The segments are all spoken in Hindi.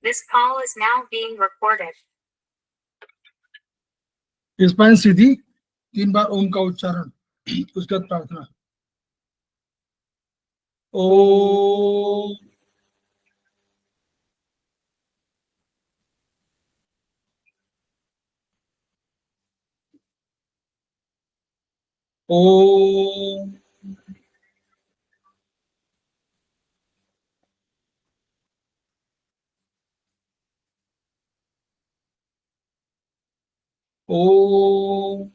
This call is now being recorded. Spine सीधी 3 बार ओम का उच्चारण, उसके बाद प्रार्थना। ओम ओम ओम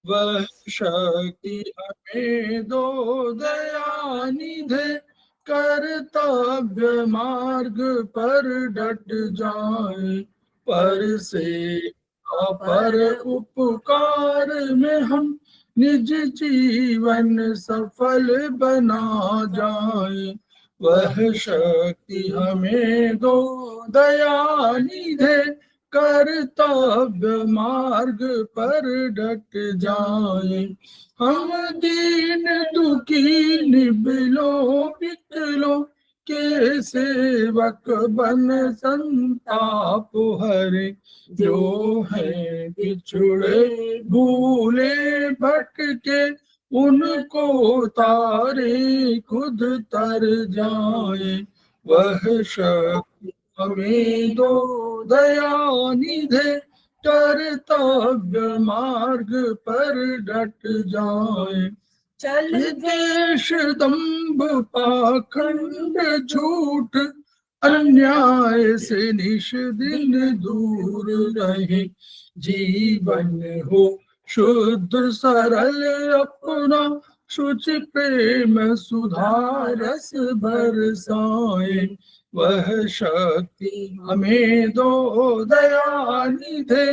वह शक्ति हमें दो दयानिधे, कर्तव्य मार्ग पर डट जाए। पर से पर उपकार में हम निज जीवन सफल बना जाए। वह शक्ति हमें दो दयानिधे, कर्तव्य मार्ग पर डट जाए। हम दीन दुखी निबिलो पितलो के सेवक बन संताप हरे। जो है पिछड़े भूले भटके, उनको तारे खुद तर जाए। वह शक्ति हमें दो दयानिधे, कर्तव्य मार्ग पर डट जाए। चल देश दंभ पाखंड झूठ, अन्याय से निश दिन दूर रहे। जीवन हो शुद्ध सरल अपना, शुचि प्रेम सुधारस बरसाए। वह शक्ति हमें दो दयानिधे,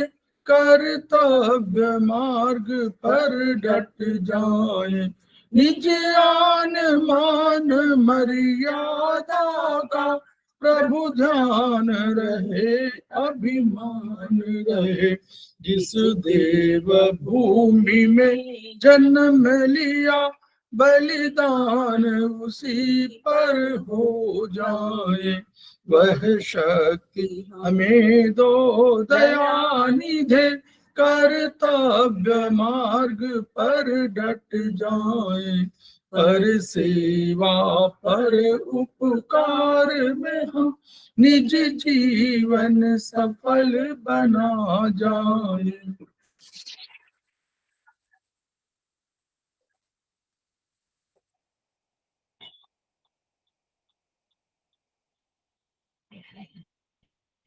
कर्तव्य मार्ग पर डट जाए। निज आन मान मर्यादा का प्रभु ध्यान रहे, अभिमान रहे। जिस देव भूमि में जन्म लिया, बलिदान उसी पर हो जाए। वह शक्ति हमें दो दयानिधे, कर्तव्य मार्ग पर डट जाए। पर सेवा पर उपकार में हम निज जीवन सफल बना जाए।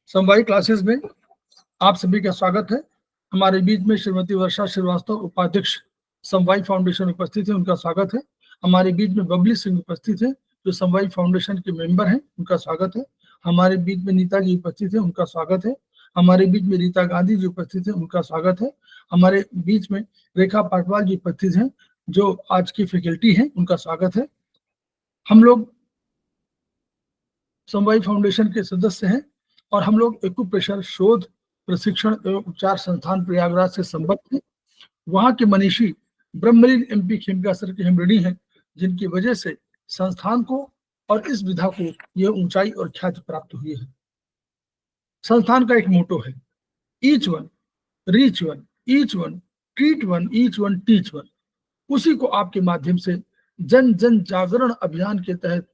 समवायी क्लासेस में आप सभी का स्वागत है। हमारे बीच में श्रीमती वर्षा श्रीवास्तव उपाध्यक्ष समवायी फाउंडेशन उपस्थित है, उनका स्वागत है। हमारे बीच में बबली सिंह उपस्थित है, जो समवायी फाउंडेशन के मेंबर हैं, उनका स्वागत है। हमारे बीच में नीता जी उपस्थित है, उनका स्वागत है। हमारे बीच में रीता गांधी जी उपस्थित है, उनका स्वागत है। हमारे बीच में रेखा पाटवाल जी उपस्थित हैं, जो आज की फैकल्टी हैं, उनका स्वागत है। हम लोग समवायी फाउंडेशन के सदस्य हैं और हम लोग एक्यूप्रेशर शोध प्रशिक्षण एवं उपचार संस्थान प्रयागराज से संबद्ध हैं। वहां के मनीषी ब्रह्मलीन एमपी खेमका सर के हम ऋणी हैं, जिनकी वजह से संस्थान को और इस विधा को यह ऊंचाई और ख्याति प्राप्त हुई है। संस्थान का एक मोटो है, each one reach one, each one treat one, each one teach one. उसी को आपके माध्यम से जन जन जागरण अभियान के तहत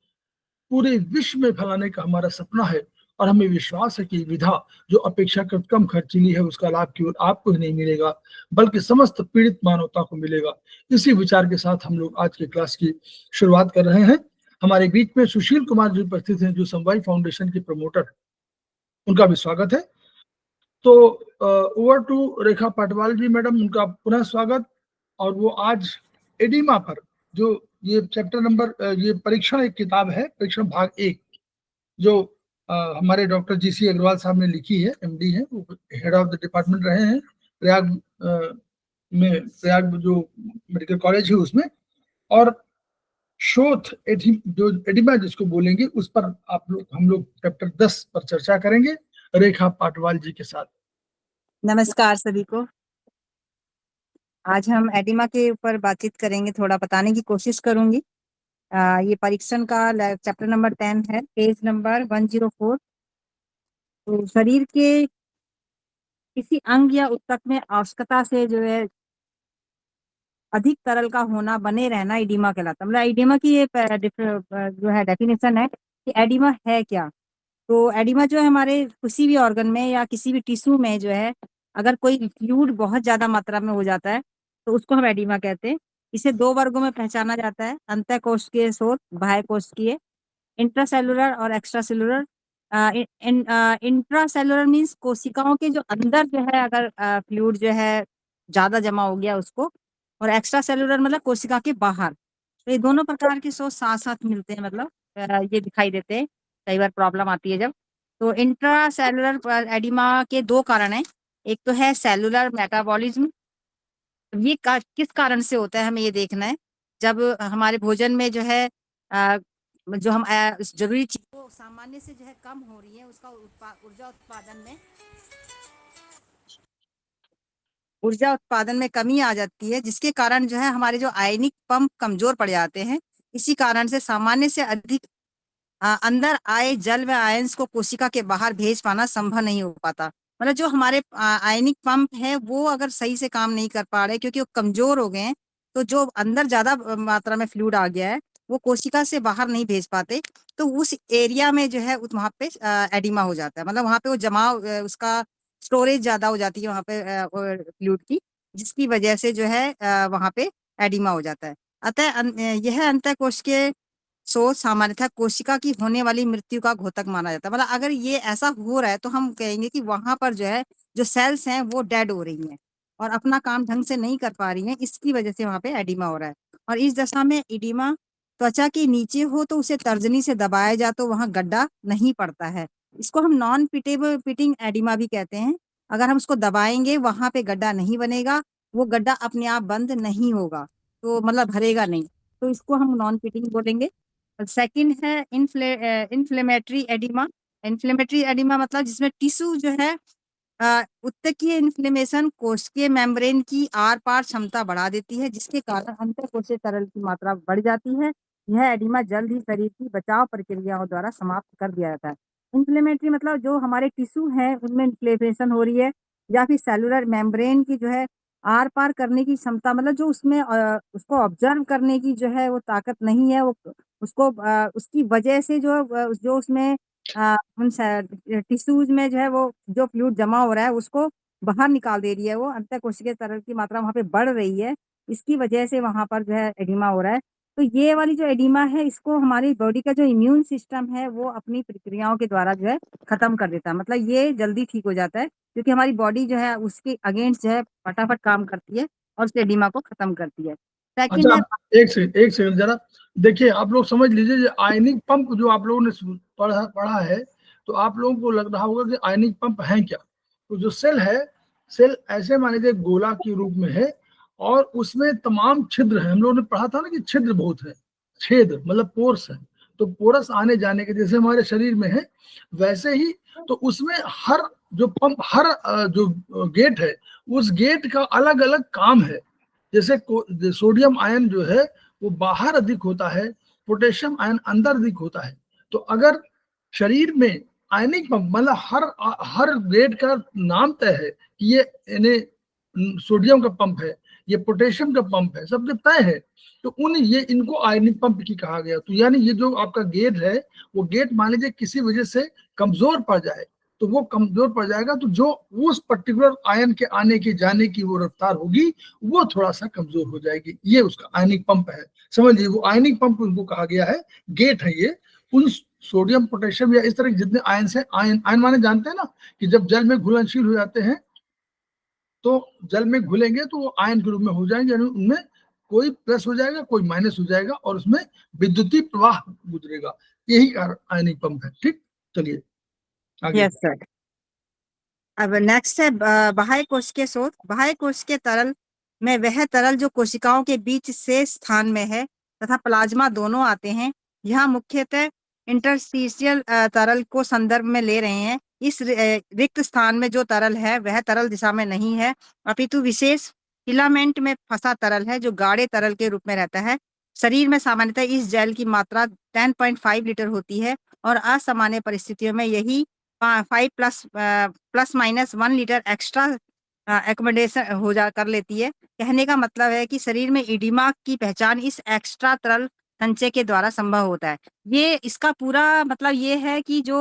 पूरे विश्व में फैलाने का हमारा सपना है। और हमें विश्वास है कि विधा जो अपेक्षाकृत कम खर्चीली है, उसका लाभ केवल आपको ही नहीं मिलेगा, बल्कि समस्त पीड़ित मानवता को मिलेगा। इसी विचार के साथ हम लोग आज की क्लास की शुरुआत कर रहे हैं। हमारे बीच में सुशील कुमार जी उपस्थित हैं, जो समवायी फाउंडेशन के प्रमोटर, उनका भी स्वागत है। तो over to Rekha Patwal ji madam, उनका पुनः स्वागत। और वो आज एडिमा पर जो ये चैप्टर नंबर, ये परीक्षण एक किताब है, परीक्षण भाग 1, जो हमारे डॉक्टर जीसी अग्रवाल साहब ने लिखी है, एमडी है, वो हेड ऑफ द डिपार्टमेंट रहे हैं प्रयाग प्रयाग जो मेडिकल कॉलेज है उसमें। और शोथ जो एडिमा जिसको बोलेंगे, उस पर हम लोग चैप्टर 10 पर चर्चा करेंगे रेखा पाटवाल जी के साथ। नमस्कार सभी को। आज हम एडिमा के ऊपर बातचीत करेंगे, थोड़ा बताने की कोशिश करूंगी। ये परीक्षण का चैप्टर नंबर 10 है, पेज नंबर 104। तो शरीर के किसी अंग या ऊतक में आवश्यकता से जो है अधिक तरल का होना, बने रहना एडिमा कहलाता है। मतलब एडिमा की ये जो है डेफिनेशन है कि एडिमा है क्या। तो एडिमा जो है हमारे किसी भी ऑर्गन में या किसी भी टिश्यू में जो है, अगर कोई फ्लूइड बहुत ज्यादा मात्रा में हो जाता है तो उसको हम एडिमा कहते हैं। इसे दो वर्गों में पहचाना जाता है, अंतःकोशिकीय स्रोत, बाह्य कोशिकीय, इंट्रासेलुलर और एक्स्ट्रा सेलुलर। इंट्रासेलुलर मीन्स कोशिकाओं के जो अंदर जो है अगर फ्लूइड जो है ज्यादा जमा हो गया उसको, और एक्स्ट्रा सेलुलर मतलब कोशिका के बाहर। तो ये दोनों प्रकार के सोच साथ साथ मिलते हैं, मतलब ये दिखाई देते हैं। कई बार प्रॉब्लम आती है जब। तो इंट्रा सेलुलर एडिमा के दो कारण हैं। एक तो है सेलुलर मेटाबॉलिज्म। ये किस कारण से होता है हमें ये देखना है। जब हमारे भोजन में जो है जो हम जरूरी चीज वो सामान्य से जो है कम हो रही है, उसका ऊर्जा उत्पादन में कमी आ जाती है, जिसके कारण जो है हमारे जो आयनिक पंप कमजोर पड़ जाते हैं। इसी कारण से सामान्य से अधिक अंदर आए जल व आयंस को कोशिका के बाहर भेज पाना संभव नहीं हो पाता। मतलब जो हमारे आयनिक पंप है वो अगर सही से काम नहीं कर पा रहे क्योंकि वो कमजोर हो गए हैं, तो जो अंदर ज्यादा मात्रा में फ्लूइड आ गया है वो कोशिका से बाहर नहीं भेज पाते। तो उस एरिया में जो है वहां पे एडिमा हो जाता है। मतलब वहां पे वो जमाव उसका स्टोरेज ज्यादा हो जाती है वहां पे फ्लूइड की, जिसकी वजह से जो है वहां पे एडिमा हो जाता है। अतः यह अंतःकोशिकीय सोच सामान्यतः कोशिका की होने वाली मृत्यु का घोतक माना जाता है। मतलब अगर ये ऐसा हो रहा है तो हम कहेंगे कि वहां पर जो है जो सेल्स हैं वो डेड हो रही हैं और अपना काम ढंग से नहीं कर पा रही हैं, इसकी वजह से वहां पे एडिमा हो रहा है। और इस दशा में एडिमा त्वचा के नीचे हो तो उसे तर्जनी से दबाया जाए तो वहां गड्ढा नहीं पड़ता है। इसको हम नॉन पिटेबल पिटिंग एडिमा भी कहते हैं। अगर हम उसको दबाएंगे वहां पे गड्ढा नहीं बनेगा, वो गड्ढा अपने आप बंद नहीं होगा, तो मतलब भरेगा नहीं, तो इसको हम नॉन पिटिंग बोलेंगे। सेकंड है इन्फ्लेमेटरी एडिमा। इन्फ्लेमेटरी एडिमा मतलब जिसमें टिश्यू जो है उत्तकीय इन्फ्लेमेशन कोशिकीय मेम्ब्रेन की आर पार क्षमता बढ़ा देती है, जिसके कारण अंतःकोशिकीय तरल की मात्रा बढ़ जाती है। यह एडिमा जल्द ही शरीर की बचाव प्रक्रियाओं द्वारा समाप्त कर दिया जाता है। इन्फ्लेमेटरी मतलब जो हमारे टिश्यू है उनमें इन्फ्लेमेशन हो रही है, या फिर सेलुलर मेम्ब्रेन की जो है आर पार करने की क्षमता, मतलब जो उसमें उसको ऑब्जर्व करने की जो है वो ताकत नहीं है, वो उसको उसकी वजह से जो उसमें उन टिश्यूज में जो है वो जो फ्लूइड जमा हो रहा है उसको बाहर निकाल दे रही है। वो अंतःकोशिकीय तरल की मात्रा वहां पे बढ़ रही है, इसकी वजह से वहां पर जो है एडिमा हो रहा है। तो ये वाली जो एडिमा है इसको हमारी बॉडी का जो इम्यून सिस्टम है वो अपनी प्रक्रियाओं के द्वारा जो है खत्म कर देता है। मतलब ये जल्दी ठीक हो जाता है क्योंकि हमारी बॉडी जो है उसके अगेंस्ट जो है फटाफट काम करती है और उस एडिमा को खत्म करती है। सेकंड अच्छा, है एक सेकंड जरा देखिए, आप लोग समझ लीजिए, ये आयनिक पंप जो आप लोगों ने पढ़ा है, तो आप लोगों को लग रहा होगा कि आयनिक पंप है क्या। तो जो सेल है, सेल ऐसे मान लीजिए गोला के रूप में है और उसमें तमाम छिद्र है। हम लोगों ने पढ़ा था ना कि छिद्र बहुत है, छेद मतलब पोर्स है। तो पोरस आने जाने के जैसे हमारे शरीर में है वैसे ही, तो उसमें हर जो पंप, हर जो गेट है, उस गेट का अलग अलग काम है। जैसे सोडियम आयन जो है वो बाहर अधिक होता है, पोटेशियम आयन अंदर अधिक होता है। तो अगर शरीर में आयनिक पंप, मतलब हर ग्रेड का नाम तय है कि ये इन्हें सोडियम का पंप है, ये पोटेशियम का पंप है, सब जब तय है तो इनको आयनिक पंप की कहा गया। तो यानी ये जो आपका गेट है, वो गेट मान लीजिए किसी वजह से कमजोर पड़ जाए तो वो कमजोर पड़ जाएगा, तो जो उस पर्टिकुलर आयन के आने की जाने की वो रफ्तार होगी वो थोड़ा सा कमजोर हो जाएगी। ये उसका आयनिक पंप है, समझिए। वो आयनिक पंप उनको कहा गया है, गेट है ये। उन सोडियम पोटेशियम या इस तरह के जितने आयन है, आयन माने जानते हैं ना कि जब जल में घुलनशील हो जाते हैं तो जल में घुलेंगे तो वो आयन के रूप में हो जाएंगे, यानी उनमें कोई प्लस हो जाएगा, कोई माइनस हो जाएगा और उसमें विद्युतीय प्रवाह गुजरेगा। यही कारण आयनिक पंप है। ठीक, चलिए आगे। Yes sir. अब नेक्स्ट है बाह्य कोशिकीय स्रोत। बाह्य कोशिकीय तरल में वह तरल जो कोशिकाओं के बीच से स्थान में है तथा प्लाज्मा दोनों आते हैं। यहाँ मुख्यतः इंटरस्टिशियल तरल को संदर्भ में ले रहे हैं। इस रिक्त स्थान में जो तरल है वह तरल दिशा में नहीं है, अपितु विशेष फिलामेंट में फंसा तरल है जो गाढ़े तरल के रूप में रहता है। शरीर में सामान्यतः इस जेल की मात्रा 10.5 लीटर होती है और असामान्य परिस्थितियों में यही 5 plus minus 1 litre extra accommodation हो जा कर लेती है। कहने का मतलब है कि शरीर में इडिमा की पहचान इस एक्स्ट्रा तरल संचय के द्वारा संभव होता है। ये इसका पूरा मतलब ये है कि जो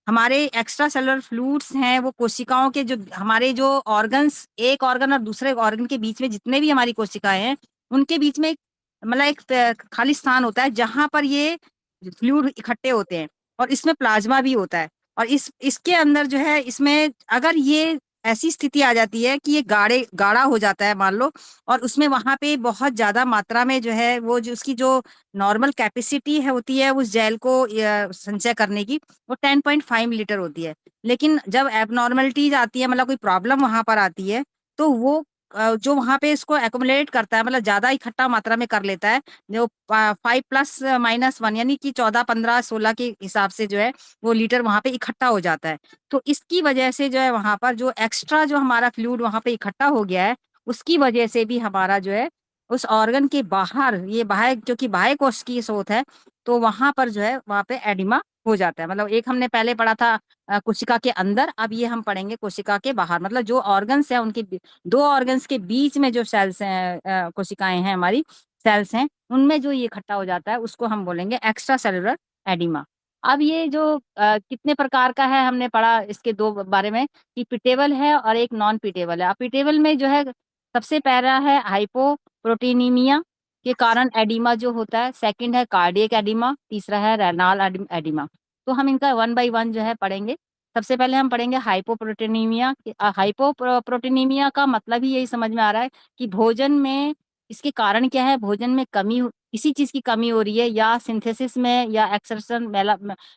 हमारे एक्स्ट्रा सेलुलर फ्लूइड्स हैं वो कोशिकाओं के जो हमारे जो ऑर्गन्स, एक ऑर्गन और दूसरे ऑर्गन के बीच में जितने भी हमारी कोशिकाएं हैं उनके बीच में मतलब एक खाली स्थान होता है जहां पर ये फ्लूइड इकट्ठे होते हैं और इसमें प्लाज्मा भी होता है। और इसके अंदर जो है इसमें अगर ये ऐसी स्थिति आ जाती है कि ये गाढ़ा हो जाता है मान लो, और उसमें वहां पे बहुत ज्यादा मात्रा में जो है वो जो उसकी जो नॉर्मल कैपेसिटी है होती है उस जेल को संचय करने की, वो 10.5 लीटर होती है। लेकिन जब एबनॉर्मलिटीज आती है, मतलब कोई प्रॉब्लम वहां पर आती है, तो वो जो वहां पे इसको एकोमोडेट करता है, मतलब ज्यादा इकट्ठा मात्रा में कर लेता है, जो 5 प्लस माइनस 1 यानी कि 14, 15, 16 के हिसाब से जो है वो लीटर वहां पे इकट्ठा हो जाता है। तो इसकी वजह से जो है वहां पर जो एक्स्ट्रा जो हमारा फ्लूइड वहां पे इकट्ठा हो गया है, उसकी वजह से भी हमारा जो है उस ऑर्गन के बाहर, ये बाह्य क्योंकि बाह्य कोश की स्रोत है, तो वहां पर जो है वहां पे एडिमा हो जाता है। मतलब एक हमने पहले पढ़ा था कोशिका के अंदर, अब ये हम पढ़ेंगे कोशिका के बाहर। मतलब जो ऑर्गन्स है उनके दो ऑर्गन्स के बीच में जो सेल्स हैं, कोशिकाएं हैं हमारी, सेल्स हैं, उनमें जो ये इकट्ठा हो जाता है उसको हम बोलेंगे एक्स्ट्रा सेलुलर एडिमा। अब ये जो कितने प्रकार का है हमने पढ़ा इसके दो बारे में, कि पिटेबल है और एक नॉन पिटेबल है। अब पिटेबल में जो है सबसे पहला है हाइपोप्रोटीनीमिया के कारण एडिमा जो होता है, सेकंड है कार्डियक एडिमा, तीसरा है रेनाल एडिमा। तो हम इनका 1 बाय 1 जो है पढ़ेंगे। सबसे पहले हम पढ़ेंगे हाइपोप्रोटीनीमिया। हाइपोप्रोटीनीमिया का मतलब ही यही समझ में आ रहा है कि भोजन में इसके कारण क्या है, भोजन में किसी चीज की कमी हो रही है, या सिंथेसिस में, या एक्सर्शन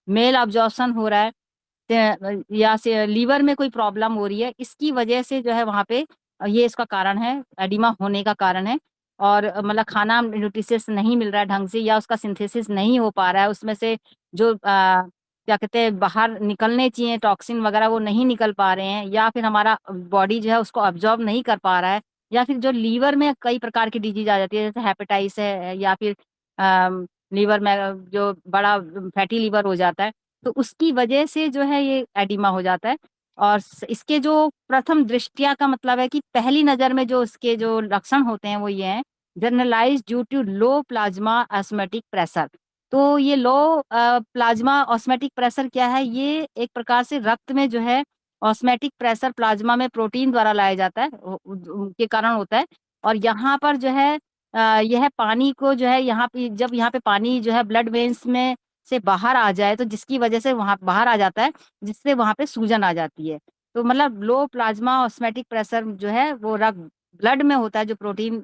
मेल अब्जॉर्प्शन हो रहा है, या से लीवर में कोई प्रॉब्लम हो रही है, इसकी वजह से जो है वहां पे ये इसका कारण है, एडिमा होने का कारण है। और मतलब खाना न्यूट्रिशियस नहीं मिल रहा है ढंग से, या उसका सिंथेसिस नहीं हो पा रहा है, उसमें से जो क्या कहते हैं बाहर निकलने चाहिए टॉक्सिन वगैरह वो नहीं निकल पा रहे हैं, या फिर हमारा बॉडी जो है उसको अब्जॉर्ब नहीं कर पा रहा है, या फिर जो लीवर में कई प्रकार की डिजीज आ जाती है जैसे हेपेटाइटिस है, या फिर लीवर में जो बड़ा फैटी लीवर हो जाता है, तो उसकी वजह से जो है ये एडिमा हो जाता है। और इसके जो प्रथम दृष्टिया का मतलब है कि पहली नजर में जो इसके जो लक्षण होते हैं वो ये हैं, generalise due to low plasma osmotic pressure. तो ये लो प्लाज्मा ऑस्मेटिक प्रेशर क्या है, ये एक प्रकार से रक्त में जो है ऑस्मेटिक प्रेशर प्लाज्मा में प्रोटीन द्वारा लाया जाता है के कारण होता है। और यहाँ पर जो है यह पानी को जो है यहाँ पे, जब यहाँ पे पानी जो है ब्लड वेन्स में से बाहर आ जाए, तो जिसकी वजह से वहां बाहर आ जाता है, जिससे वहां पे सूजन आ जाती है। तो मतलब लो प्लाज्मा ऑस्मेटिक प्रेशर जो है वो रक्त ब्लड में होता है, जो प्रोटीन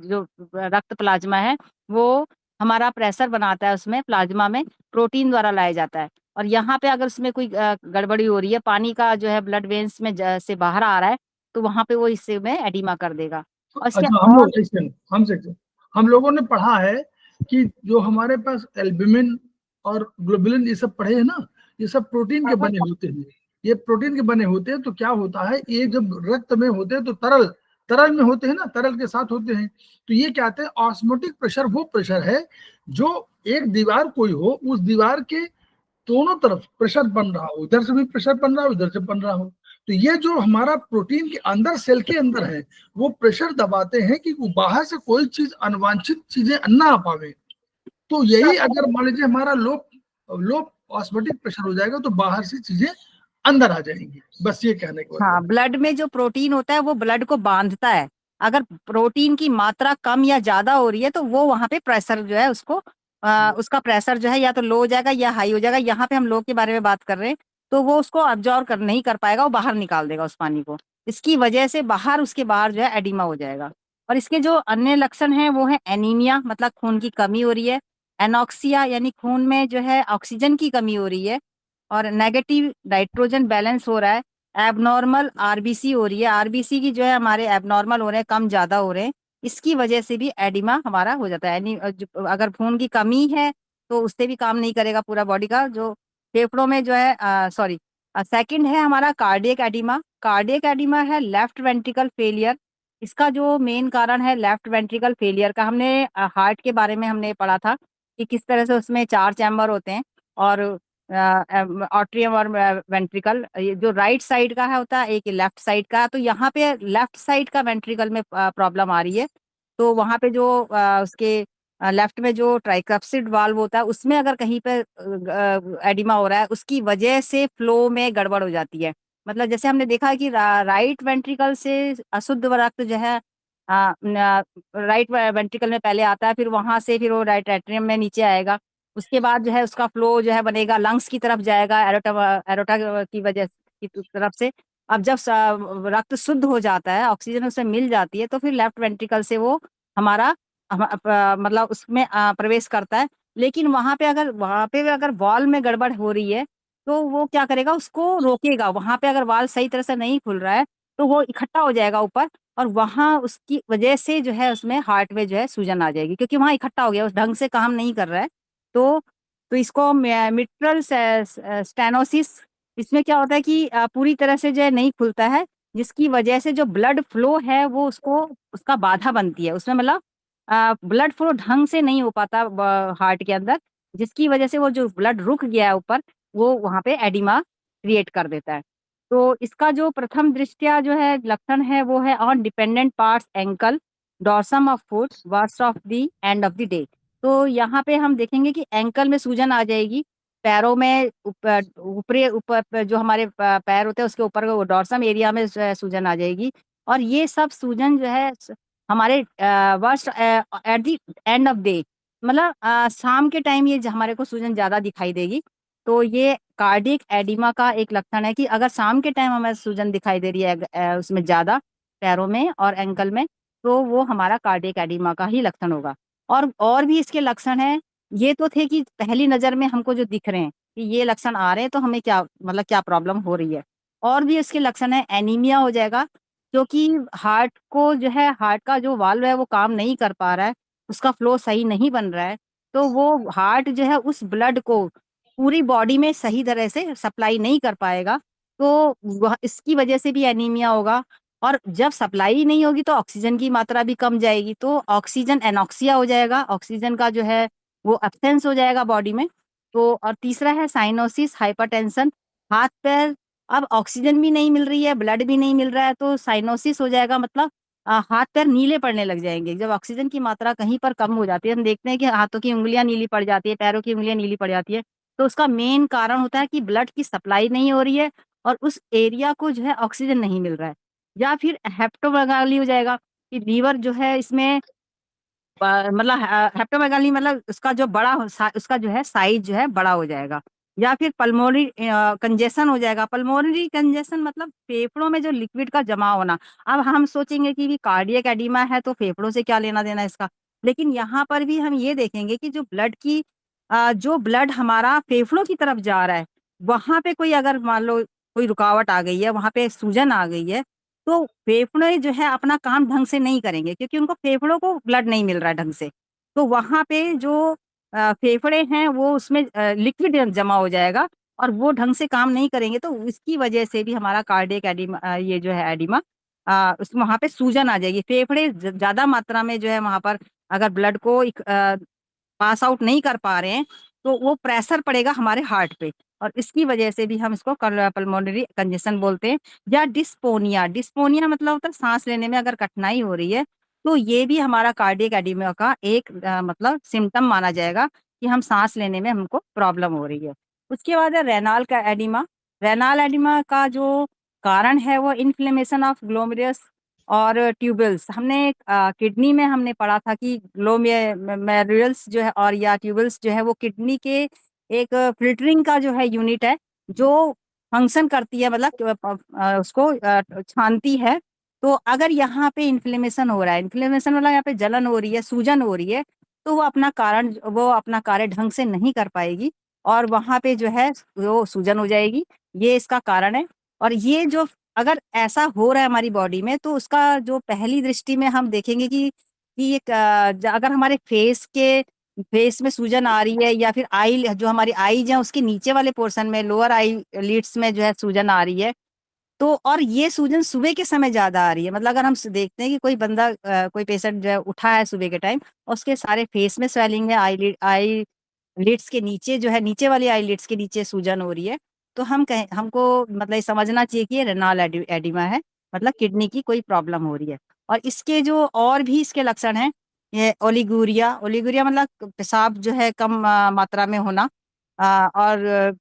जो रक्त प्लाज्मा है वो हमारा प्रेशर बनाता है, उसमें प्लाज्मा में प्रोटीन द्वारा लाया जाता है। और यहाँ पे अगर उसमें कोई गड़बड़ी हो रही है, पानी का जो है ब्लड वेन्स में से बाहर आ रहा है, तो वहां पे वो इससे में एडिमा कर देगा। और इसके अच्छा, हम लोगों ने पढ़ा है कि जो हमारे पास एल्ब्यूमिन और ग्लोबुलिन ये सब पढ़े हैं ना, ये सब प्रोटीन के बने होते हैं। ये प्रोटीन के बने होते हैं, तो क्या होता है, ये जब रक्त में होते हैं तो तरल में होते हैं ना, तरल के साथ होते हैं। तो ये क्या कहते हैं, ऑस्मोटिक प्रेशर वो प्रेशर है जो एक दीवार कोई हो, उस दीवार के दोनों तरफ प्रेशर बन रहा हो, इधर से भी प्रेशर बन रहा हो, इधर से बन रहा हो। तो ये जो हमारा प्रोटीन के अंदर, सेल के अंदर है, वो प्रेशर दबाते हैं कि वो बाहर से कोई चीज, अनवांछित चीजें ना आ पावे। तो यही अगर मान लीजिए हमारा लो ऑस्मोटिक प्रेशर हो जाएगा, तो बाहर से चीजें अंदर आ जाएंगी। बस ये कहने को। हाँ, ब्लड में जो प्रोटीन होता है वो ब्लड को बांधता है। अगर प्रोटीन की मात्रा कम या ज्यादा हो रही है तो वो वहां पे प्रेशर जो है उसको उसका प्रेशर जो है या तो लो हो जाएगा या हाई हो जाएगा। यहाँ पे हम लो के बारे में बात कर रहे हैं, तो वो उसको अब्जॉर्व नहीं कर पाएगा, वो बाहर निकाल देगा उस पानी को। इसकी वजह से उसके बाहर जो है एडिमा हो जाएगा। और इसके जो अन्य लक्षण हैं वो है एनीमिया, मतलब खून की कमी हो रही है, एनॉक्सिया यानी खून में जो है ऑक्सीजन की कमी हो रही है, और नेगेटिव नाइट्रोजन बैलेंस हो रहा है, एबनॉर्मल आरबीसी हो रही है, आरबीसी की जो है हमारे एबनॉर्मल हो रहे हैं, कम ज्यादा हो रहे हैं, इसकी वजह से भी एडिमा हमारा हो जाता है। यानी अगर खून की कमी है तो उससे भी काम नहीं करेगा पूरा बॉडी का, जो फेफड़ों में जो है सॉरी। सेकंड है हमारा कार्डियक एडिमा। कार्डियक एडिमा है लेफ्ट वेंट्रिकल फेलियर, इसका जो मेन कारण है लेफ्ट वेंट्रिकल फेलियर का। हमने हार्ट के बारे में हमने पढ़ा था कि किस तरह से उसमें 4 चैम्बर होते हैं और ऑट्रियम और वेंट्रिकल, ये जो राइट साइड का है होता है, एक लेफ्ट साइड का। तो यहाँ पे लेफ्ट साइड का वेंट्रिकल में प्रॉब्लम आ रही है। तो वहाँ पे जो उसके लेफ्ट में जो ट्राइकप्सिड वाल्व होता है उसमें अगर कहीं पे एडिमा हो रहा है, उसकी वजह से फ्लो में गड़बड़ हो जाती है। मतलब जैसे हमने देखा है कि राइट वेंट्रिकल से अशुद्ध रक्त जो है राइट वेंट्रिकल में पहले आता है, फिर वहां से फिर वो राइट एट्रियम में नीचे आएगा। उसके बाद जो है उसका फ्लो जो है बनेगा, लंग्स की तरफ जाएगा एरोटा एरोटा की वजह की तरफ से। अब जब रक्त शुद्ध हो जाता है, ऑक्सीजन उसमें मिल जाती है, तो फिर लेफ्ट वेंट्रिकल से वो हमारा मतलब उसमें प्रवेश करता है। लेकिन वहां पे अगर वॉल में गड़बड़ हो रही है, तो वो क्या करेगा, उसको रोकेगा। वहां पे अगर वाल्व सही तरह से नहीं खुल रहा है तो वो इकट्ठा हो जाएगा ऊपर, और वहां उसकी वजह से जो है उसमें हार्ट में जो है सूजन आ जाएगी, क्योंकि वहां इकट्ठा हो गया, उस ढंग से काम नहीं कर रहा है। तो इसको मिट्रल स्टेनोसिस, इसमें क्या होता है कि पूरी तरह से जो है नहीं खुलता है, जिसकी वजह से जो ब्लड फ्लो है वो उसका बाधा बनती है उसमें। मतलब ब्लड फ्लो ढंग से नहीं हो पाता हार्ट के अंदर, जिसकी वजह से वो जो ब्लड रुक गया है ऊपर, वो वहां पे एडिमा क्रिएट कर देता है। तो इसका जो प्रथम दृष्टया जो है लक्षण है वो है on dependent parts ankle, dorsum of foot, worst of the end of the day. तो यहाँ पे हम देखेंगे कि एंकल में सूजन आ जाएगी, पैरों में ऊपरी ऊपर जो हमारे पैर होते हैं उसके ऊपर वो डॉर्सम एरिया में सूजन आ जाएगी। और ये सब सूजन जो है हमारे worst at the end of day, मतलब शाम के टाइम ये हमारे को सूजन ज्यादा दिखाई देगी। तो ये कार्डियक एडिमा का एक लक्षण है कि अगर शाम के टाइम हमें सूजन दिखाई दे रही है उसमें ज्यादा पैरों में और एंकल में, तो वो हमारा कार्डियक एडिमा का ही लक्षण होगा। और भी इसके लक्षण हैं। ये तो थे कि पहली नजर में हमको जो दिख रहे हैं कि ये लक्षण आ रहे हैं, तो हमें क्या मतलब क्या प्रॉब्लम हो रही है। और भी इसके लक्षण है, एनीमिया हो जाएगा, क्योंकि हार्ट को जो है, हार्ट का जो वाल्व है वो काम नहीं कर पा रहा है, उसका फ्लो सही नहीं बन रहा है। तो वो हार्ट जो है उस ब्लड को पूरी बॉडी में सही तरह से सप्लाई नहीं कर पाएगा, तो वह इसकी वजह से भी एनीमिया होगा। और जब सप्लाई नहीं होगी तो ऑक्सीजन की मात्रा भी कम जाएगी, तो ऑक्सीजन एनॉक्सिया हो जाएगा, ऑक्सीजन का जो है वो एब्सेंस हो जाएगा बॉडी में। तो और तीसरा है साइनोसिस, हाइपरटेंशन, हाथ पैर, अब ऑक्सीजन भी नहीं मिल रही है, ब्लड भी नहीं मिल रहा है, तो साइनोसिस हो जाएगा। मतलब हाथ पैर नीले पड़ने लग जाएंगे जब ऑक्सीजन की मात्रा कहीं पर कम हो जाती है। हम देखते हैं कि हाथों की उंगलियां नीली पड़ जाती है, पैरों की उंगलियां नीली पड़ जाती है। तो उसका मेन कारण होता है कि ब्लड की सप्लाई नहीं हो रही है और उस एरिया को जो है ऑक्सीजन नहीं मिल रहा है। या फिर हेप्टोमेगाली हो जाएगा कि लीवर जो है इसमें मतलब हेप्टोमेगाली, मतलब उसका जो उसका जो है साइज जो है बड़ा हो जाएगा। या फिर पल्मोनरी कंजेशन हो जाएगा। पल्मोनरी कंजेशन मतलब फेफड़ों में जो लिक्विड का जमा होना। अब हम सोचेंगे कि कार्डियक एडिमा है तो फेफड़ों से क्या लेना देना इसका, लेकिन यहाँ पर भी हम ये देखेंगे कि जो ब्लड हमारा फेफड़ों की तरफ जा रहा है, वहां पे कोई अगर मान लो कोई रुकावट आ गई है, वहां पे सूजन आ गई है, तो फेफड़े जो है अपना काम ढंग से नहीं करेंगे, क्योंकि उनको फेफड़ों को ब्लड नहीं मिल रहा है ढंग से। तो वहां पे जो फेफड़े हैं वो उसमें लिक्विड जमा हो जाएगा और वो ढंग से काम नहीं करेंगे, तो इसकी वजह से भी हमारा कार्डियक एडिमा ये जो है एडिमा उस वहां पे सूजन आ जाएगी। फेफड़े ज्यादा मात्रा में जो है वहां पर अगर ब्लड को पास आउट नहीं कर पा रहे हैं, तो वो प्रेशर पड़ेगा हमारे हार्ट पे, और इसकी वजह से भी हम इसको पल्मोनरी कंजेशन बोलते हैं। या डिस्पोनिया, डिस्पोनिया मतलब होता है सांस लेने में अगर कठिनाई हो रही है, तो ये भी हमारा कार्डियक एडिमा का एक मतलब सिम्टम माना जाएगा कि हम सांस लेने में हमको प्रॉब्लम हो रही है। उसके बाद है रेनाल का एडिमा। रेनाल एडिमा का जो कारण है वो इन्फ्लेमेशन ऑफ ग्लोमेरुलस और ट्यूबल्स। हमने किडनी में हमने पढ़ा था कि ग्लोमेरुलस जो है और या ट्यूबल्स जो है वो किडनी के एक फिल्टरिंग का जो है यूनिट है, जो फंक्शन करती है, मतलब उसको छानती है। तो अगर यहाँ पे इन्फ्लेमेशन हो रहा है, इन्फ्लेमेशन मतलब यहाँ पे जलन हो रही है, सूजन हो रही है, तो वो अपना कार्य ढंग से नहीं कर पाएगी और वहां पे जो है वो सूजन हो जाएगी। ये इसका कारण है। और ये जो अगर ऐसा हो रहा है हमारी बॉडी में, तो उसका जो पहली दृष्टि में हम देखेंगे कि एक अगर हमारे फेस में सूजन आ रही है, या फिर जो हमारी आईज है उसके नीचे वाले पोर्शन में, लोअर आई लिड्स में जो है सूजन आ रही है, तो और ये सूजन सुबह के समय ज्यादा आ रही है। मतलब अगर हम देखते हैं कि कोई बंदा कोई पेशेंट जो है उठा है सुबह के टाइम, उसके सारे फेस में स्वेलिंग है, आई लिड्स के नीचे जो है, नीचे वाली आई लिड्स के नीचे सूजन हो रही है, तो हमको मतलब ये समझना चाहिए कि ये रेनाल एडिमा है, मतलब किडनी की कोई प्रॉब्लम हो रही है। और इसके जो और भी इसके लक्षण हैं, ये ओलिगूरिया, ओलिगूरिया मतलब पेशाब जो है कम मात्रा में होना, और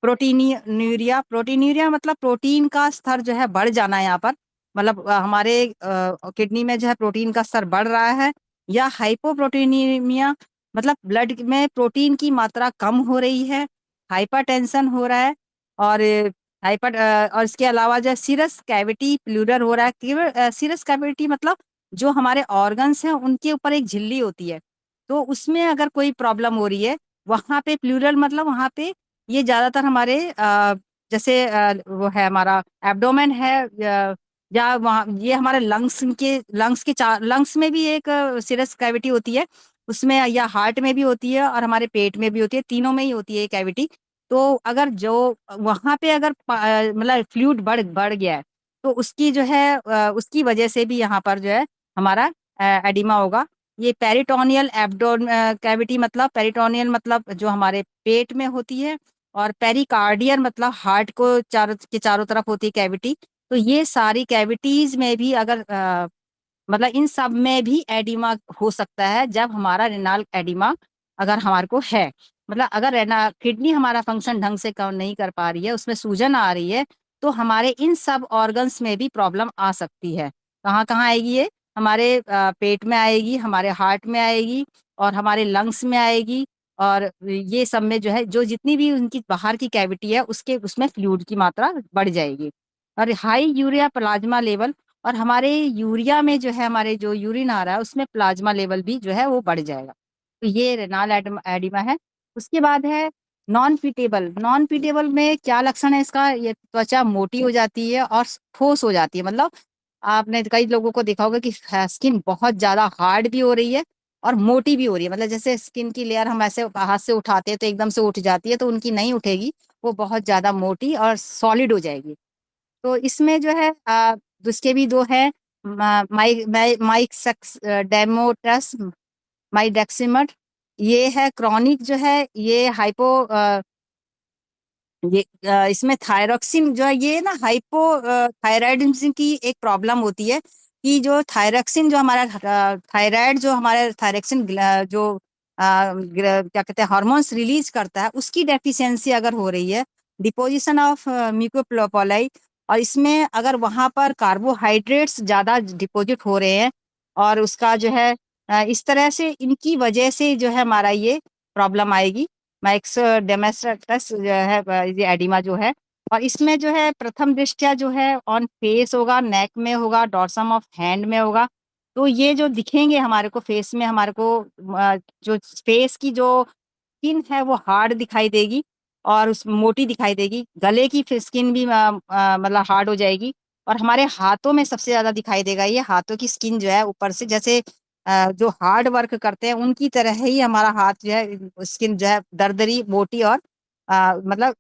प्रोटीनियूरिया, प्रोटीनियूरिया मतलब प्रोटीन का स्तर जो है बढ़ जाना है यहाँ पर, मतलब हमारे किडनी में जो है प्रोटीन का स्तर बढ़ रहा है। या हाइपोप्रोटीनीमिया मतलब ब्लड में प्रोटीन की मात्रा कम हो रही है, हाइपरटेंशन हो रहा है, और और इसके अलावा जो है सीरस कैविटी प्लूरर हो रहा है। केवल सीरस कैविटी मतलब जो हमारे ऑर्गन्स हैं उनके ऊपर एक झिल्ली होती है, तो उसमें अगर कोई प्रॉब्लम हो रही है, वहां पे प्लूरल मतलब वहां पे ये ज्यादातर हमारे जैसे वो है हमारा एब्डोमेन है, या वहाँ ये हमारे लंग्स में भी एक सीरस कैविटी होती है उसमें, या हार्ट में भी होती है और हमारे पेट में भी होती है, तीनों में ही होती है ये कैविटी। तो अगर जो वहां पे अगर मतलब फ्लूइड बढ़ बढ़ गया है, तो उसकी जो है उसकी वजह से भी यहाँ पर जो है हमारा एडिमा होगा। ये पेरिटोनियल एब्डोन कैविटी मतलब पेरिटोनियल मतलब जो हमारे पेट में होती है, और पेरिकार्डियल मतलब हार्ट को चारों तरफ होती है कैविटी। तो ये सारी कैविटीज में भी अगर मतलब इन सब में भी एडिमा हो सकता है, जब हमारा रेनाल एडिमा अगर हमारे को है, मतलब अगर रेना किडनी हमारा फंक्शन ढंग से काम नहीं कर पा रही है, उसमें सूजन आ रही है, तो हमारे इन सब ऑर्गन्स में भी प्रॉब्लम आ सकती है। कहाँ कहाँ आएगी ये? हमारे पेट में आएगी, हमारे हार्ट में आएगी, और हमारे लंग्स में आएगी, और ये सब में जो है जो जितनी भी उनकी बाहर की कैविटी है उसके उसमें फ्लूइड की मात्रा बढ़ जाएगी। और हाई यूरिया प्लाज्मा लेवल, और हमारे यूरिया में जो है हमारे जो यूरिन आ रहा है उसमें प्लाज्मा लेवल भी जो है वो बढ़ जाएगा। तो ये रेनाल एडिमा है। उसके बाद है नॉन पीटेबल। नॉन पीटेबल में क्या लक्षण है इसका? ये त्वचा मोटी हो जाती है और ठोस हो जाती है। मतलब आपने कई लोगों को देखा होगा कि स्किन बहुत ज्यादा हार्ड भी हो रही है और मोटी भी हो रही है। मतलब जैसे स्किन की लेयर हम ऐसे हाथ से उठाते हैं तो एकदम से उठ जाती है, तो उनकी नहीं उठेगी, वो बहुत ज्यादा मोटी और सॉलिड हो जाएगी। तो इसमें जो है उसके भी दो है, माइक सेक्स डेमोटस माइडेक्सिमर। ये है क्रॉनिक जो है, ये हाइपो ये इसमें थायरॉक्सिन जो है, ये ना हाइपो थायराइडिज्म की एक प्रॉब्लम होती है कि जो थायरॉक्सिन जो हमारा थायराइड जो हमारे थायरॉक्सिन जो क्या कहते हैं हार्मोन्स रिलीज करता है, उसकी डेफिशिएंसी अगर हो रही है, डिपोजिशन ऑफ म्यूकोपोलाई, और इसमें अगर वहां पर कार्बोहाइड्रेट्स ज्यादा डिपोजिट हो रहे हैं, और उसका जो है इस तरह से इनकी वजह से जो है हमारा ये प्रॉब्लम आएगी। माइक्स डेमेस्ट्रस जो है ये एडिमा जो है, और इसमें जो है प्रथम दृष्टया जो है ऑन फेस होगा, नेक में होगा, डॉर्सम ऑफ हैंड में होगा। तो ये जो दिखेंगे हमारे को फेस में, हमारे को जो फेस की जो स्किन है वो हार्ड दिखाई देगी और उस मोटी दिखाई देगी। गले की स्किन भी मतलब हार्ड हो जाएगी, और हमारे हाथों में सबसे ज्यादा दिखाई देगा। ये हाथों की स्किन जो है ऊपर से जैसे जो हार्ड वर्क करते हैं उनकी तरह ही हमारा हाथ जो है स्किन जो है दरदरी मोटी और मतलब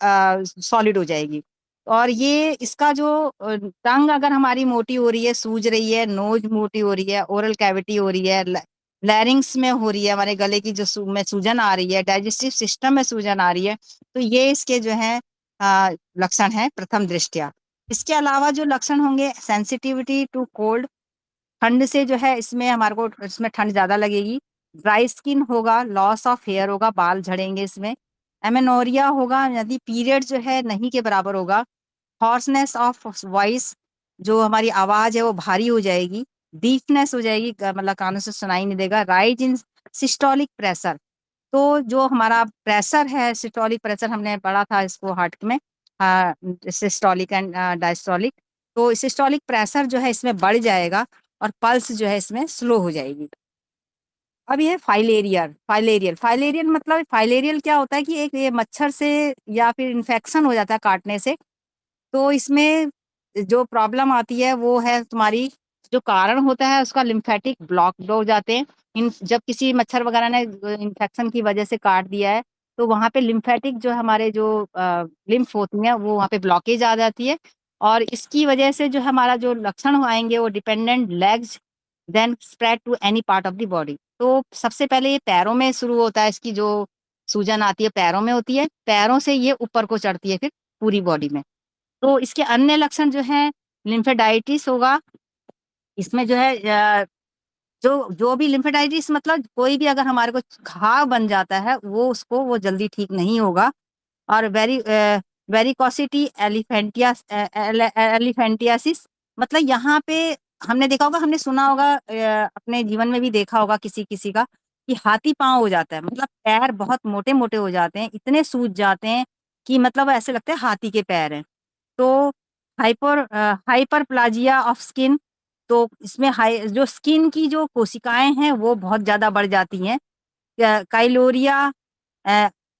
सॉलिड हो जाएगी। और ये इसका जो टंग अगर हमारी मोटी हो रही है, सूज रही है, नोज मोटी हो रही है, ओरल कैविटी हो रही है, लैरिंग्स में हो रही है, हमारे गले की जो में सूजन आ रही है, डाइजेस्टिव सिस्टम में सूजन आ रही है, तो ये इसके जो है लक्षण है प्रथम दृष्टया। इसके अलावा जो लक्षण होंगे, सेंसिटिविटी टू कोल्ड, ठंड से जो है इसमें हमारे को इसमें ठंड ज्यादा लगेगी। ड्राई स्किन होगा, लॉस ऑफ हेयर होगा, बाल झड़ेंगे इसमें। एमेनोरिया होगा, यदि पीरियड जो है नहीं के बराबर होगा। हॉर्सनेस ऑफ वॉइस, जो हमारी आवाज है वो भारी हो जाएगी। डीफनेस हो जाएगी, मतलब कानों से सुनाई नहीं देगा। राइज इन सिस्टोलिक प्रेशर, तो जो हमारा प्रेशर है, सिस्टोलिक प्रेशर हमने पढ़ा था इसको हार्ट में, सिस्टोलिक एंड डायस्टोलिक। तो सिस्टोलिक प्रेशर जो है इसमें बढ़ जाएगा, और पल्स जो है इसमें स्लो हो जाएगी। अब ये फाइलेरियल फाइलेरियल फाइलेरियल मतलब फाइलेरियल क्या होता है कि एक ये मच्छर से या फिर इन्फेक्शन हो जाता है काटने से। तो इसमें जो प्रॉब्लम आती है वो है तुम्हारी, जो कारण होता है उसका लिम्फेटिक ब्लॉक हो जाते हैं। इन जब किसी मच्छर वगैरह ने इन्फेक्शन की वजह से काट दिया है, तो वहां पे लिम्फेटिक जो हमारे जो लिम्फ होती है वो वहां पे ब्लॉकेज आ जाती है, और इसकी वजह से जो हमारा जो लक्षण आएंगे वो dependent legs then spread to any part of the body. तो सबसे पहले ये पैरों में शुरू होता है, इसकी जो सूजन आती है पैरों में होती है, पैरों से ये ऊपर को चढ़ती है फिर पूरी बॉडी में। तो इसके अन्य लक्षण जो है लिम्फेडाइटिस होगा, इसमें जो है जो भी लिम्फेडाइटिस मतलब कोई भी अगर हमारे को घाव बन जाता है वो जल्दी ठीक नहीं होगा। और वेरिकोसिटी एलिफेंटियासिस मतलब यहाँ पे हमने देखा होगा, हमने सुना होगा, अपने जीवन में भी देखा होगा किसी किसी का कि हाथी पांव हो जाता है, मतलब पैर बहुत मोटे मोटे हो जाते हैं, इतने सूज जाते हैं कि मतलब ऐसे लगते हैं हाथी के पैर हैं। तो हाइपरप्लाजिया ऑफ स्किन, तो इसमें जो स्किन की जो कोशिकाएं हैं वो बहुत ज्यादा बढ़ जाती हैं। काइलोरिया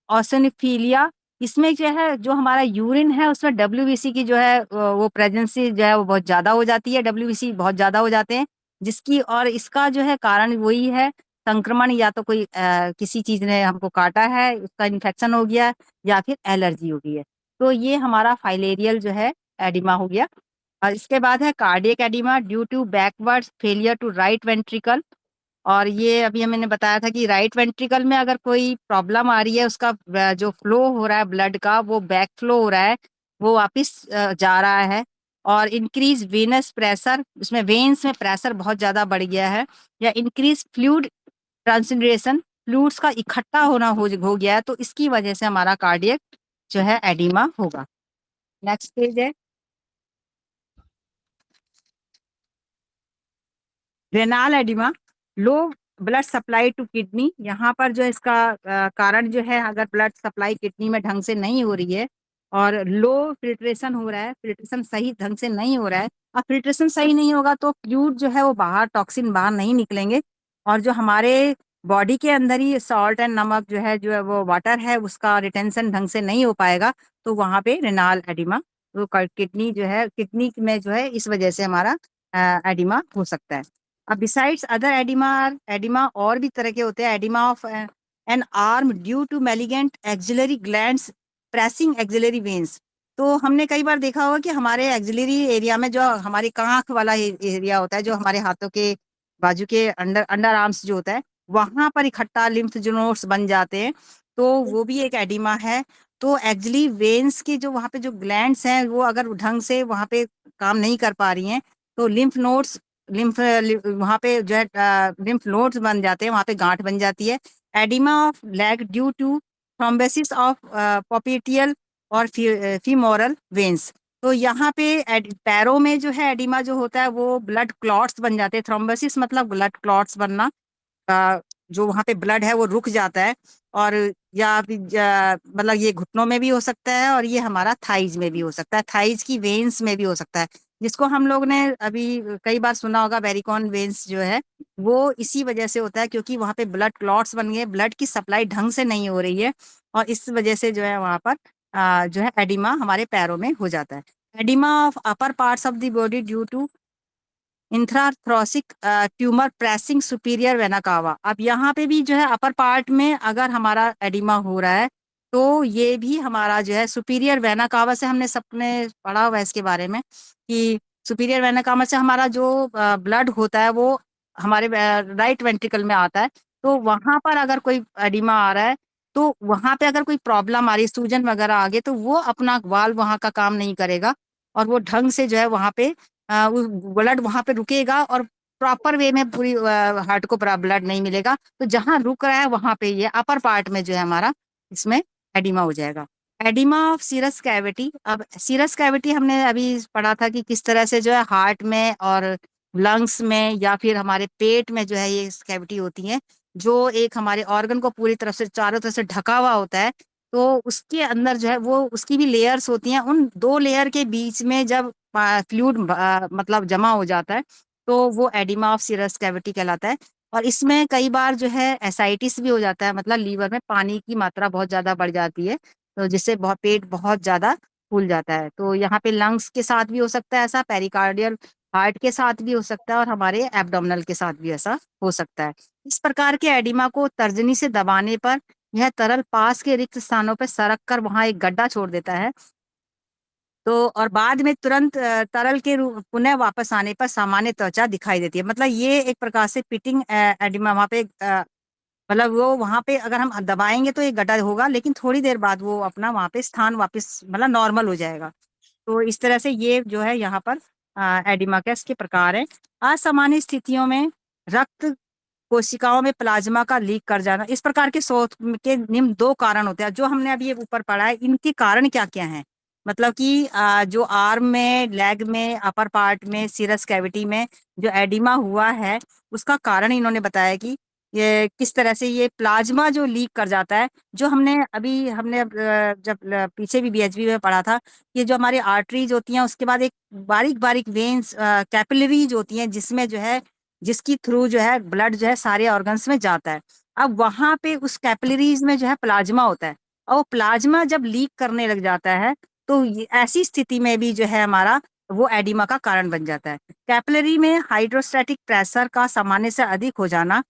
ओसोनिफिलिया, इसमें जो है जो हमारा यूरिन है उसमें डब्ल्यूबीसी की जो है वो प्रेजेंसी जो है वो बहुत ज्यादा हो जाती है, डब्ल्यूबीसी बहुत ज्यादा हो जाते हैं, जिसकी और इसका जो है कारण वही है संक्रमण, या तो कोई किसी चीज ने हमको काटा है, उसका इन्फेक्शन हो गया, या फिर एलर्जी हो गई है। तो ये हमारा फाइलेरियल जो है एडिमा हो गया। और इसके बाद है cardiac oedema due to backward failure to right ventricle. और ये अभी मैंने बताया था कि राइट वेंट्रिकल में अगर कोई प्रॉब्लम आ रही है, उसका जो फ्लो हो रहा है ब्लड का वो बैक फ्लो हो रहा है, वो वापस जा रहा है। और इंक्रीज वेनस प्रेशर, उसमें वेन्स में प्रेशर बहुत ज्यादा बढ़ गया है, या इंक्रीज फ्लूइड ट्रांसड्यूरेशन, फ्लूइड्स का इकट्ठा होना हो गया है, तो इसकी वजह से हमारा कार्डियक जो है एडिमा होगा। नेक्स्ट पेज है renal oedema, low blood supply to kidney. यहाँ पर जो इसका कारण जो है, अगर ब्लड सप्लाई किडनी में ढंग से नहीं हो रही है और लो फिल्ट्रेशन हो रहा है, फिल्ट्रेशन सही ढंग से नहीं हो रहा है, और फिल्ट्रेशन सही नहीं होगा तो फ्लूइड जो है वो बाहर, टॉक्सिन बाहर नहीं निकलेंगे, और जो हमारे बॉडी के अंदर ही सॉल्ट एंड नमक जो है वो वाटर है उसका रिटेंशन ढंग से नहीं हो पाएगा, तो वहाँ पे रेनाल एडिमा, वो किडनी जो है, किडनी में जो है इस वजह से हमारा एडिमा हो सकता है। अब बिसाइड्स अदर एडिमा और भी तरह के होते हैं। Oedema of an arm due to malignant axillary glands pressing axillary veins. तो हमने कई बार देखा होगा कि हमारे एक्सिलरी एरिया में जो हमारी कांख वाला एरिया होता है, जो हमारे हाथों के बाजू के अंडर आर्म्स जो होता है, वहां पर इकट्ठा लिम्फ नोड्स बन जाते हैं, तो वो भी एक एडिमा है। तो एक्सिलरी वेन्स की जो वहाँ पे जो ग्लैंड्स हैं वो अगर ढंग से वहाँ पे काम नहीं कर पा रही हैं, तो लिम्फ नोड्स वहाँ पे जो है लिम्फ नोड्स बन जाते हैं, वहाँ पे गांठ बन जाती है। Oedema of leg due to thrombosis of popliteal और फीमोरल वेन्स। तो यहाँ पे पैरों में जो है एडिमा जो होता है वो ब्लड क्लॉट्स बन जाते हैं। थ्रोम्बोसिस मतलब ब्लड क्लॉट्स बनना, जो वहाँ पे ब्लड है वो रुक जाता है, और या मतलब ये घुटनों में भी हो सकता है, और ये हमारा थाइज में भी हो सकता है, थाइज की वेन्स में भी हो सकता है, जिसको हम लोग ने अभी कई बार सुना होगा वेरिकॉन वेन्स जो है वो इसी वजह से होता है, क्योंकि वहाँ पे ब्लड क्लॉट्स बन गए, ब्लड की सप्लाई ढंग से नहीं हो रही है, और इस वजह से जो है वहाँ पर जो है एडिमा हमारे पैरों में हो जाता है। Oedema of upper parts of the body due to intrathoracic tumour pressing superior vena cava. अब यहाँ पे भी जो है अपर पार्ट में अगर हमारा एडिमा हो रहा है, तो ये भी हमारा जो है सुपीरियर वेना कावा से, हमने सबने पढ़ा हुआ है इसके बारे में कि सुपीरियर वेना कावा से हमारा जो ब्लड होता है वो हमारे राइट वेंट्रिकल में आता है। तो वहां पर अगर कोई एडिमा आ रहा है, तो वहां पे अगर कोई प्रॉब्लम आ रही है, सूजन वगैरह आ गए, तो वो अपना वाल्व वहां का काम नहीं करेगा, और वो ढंग से जो है वहां पे ब्लड वहां पे रुकेगा, और प्रॉपर वे में पूरी हार्ट को ब्लड नहीं मिलेगा, तो जहां रुक रहा है वहां पे ये अपर पार्ट में जो है हमारा इसमें एडिमा हो जाएगा। Oedema of serous cavity. अब सीरस कैविटी हमने अभी पढ़ा था कि किस तरह से जो है हार्ट में और लंग्स में या फिर हमारे पेट में जो है ये कैविटी होती है, जो एक हमारे ऑर्गन को पूरी तरफ से चारों तरफ से ढका हुआ होता है, तो उसके अंदर जो है वो उसकी भी लेयर्स होती हैं, उन दो लेयर के बीच में जब फ्लूइड मतलब जमा हो जाता है, तो वो एडिमा ऑफ सीरस कैविटी कहलाता है। और इसमें कई बार जो है एसाइटिस भी हो जाता है, मतलब लीवर में पानी की मात्रा बहुत ज्यादा बढ़ जाती है, तो जिससे बहुत पेट बहुत ज्यादा फूल जाता है। तो यहाँ पे लंग्स के साथ भी हो सकता है ऐसा, पेरिकार्डियल हार्ट के साथ भी हो सकता है, और हमारे एब्डोमिनल के साथ भी ऐसा हो सकता है। इस प्रकार के एडिमा को तर्जनी से दबाने पर यह तरल पास के रिक्त स्थानों पर सरक कर वहां एक गड्ढा छोड़ देता है, तो और बाद में तुरंत तरल के रूप पुनः वापस आने पर सामान्य त्वचा दिखाई देती है। मतलब ये एक प्रकार से पिटिंग एडिमा वहाँ पे मतलब वो वहाँ पे अगर हम दबाएंगे तो ये गटर होगा, लेकिन थोड़ी देर बाद वो अपना वहाँ पे स्थान वापस मतलब नॉर्मल हो जाएगा। तो इस तरह से ये जो है यहाँ पर एडिमा के इसके प्रकार है। असामान्य स्थितियों में रक्त कोशिकाओं में प्लाज्मा का लीक कर जाना, इस प्रकार के शोथ के निम्न 2 कारण होते हैं। जो हमने अभी ये ऊपर पढ़ा है, इनके कारण क्या क्या हैं? मतलब कि जो आर्म में, लेग में, अपर पार्ट में, सीरस कैविटी में जो एडिमा हुआ है, उसका कारण इन्होंने बताया कि ये किस तरह से ये प्लाज्मा जो लीक कर जाता है। जो हमने जब पीछे भी बीएचबी में पढ़ा था, ये जो हमारी आर्टरीज होती हैं, उसके बाद एक बारीक बारीक वेन्स कैपिलरीज होती हैं, जिसमें जो है जिसकी थ्रू जो है ब्लड जो है सारे ऑर्गन्स में जाता है। अब वहां पे उस कैपिलरीज में जो है प्लाज्मा होता है, और वो प्लाज्मा जब लीक करने लग जाता है, तो ऐसी स्थिति में भी जो है हमारा वो एडिमा का कारण बन जाता है। कैपिलरी में हाइड्रोस्टैटिक प्रेशर का सामान्य से अधिक हो जाना,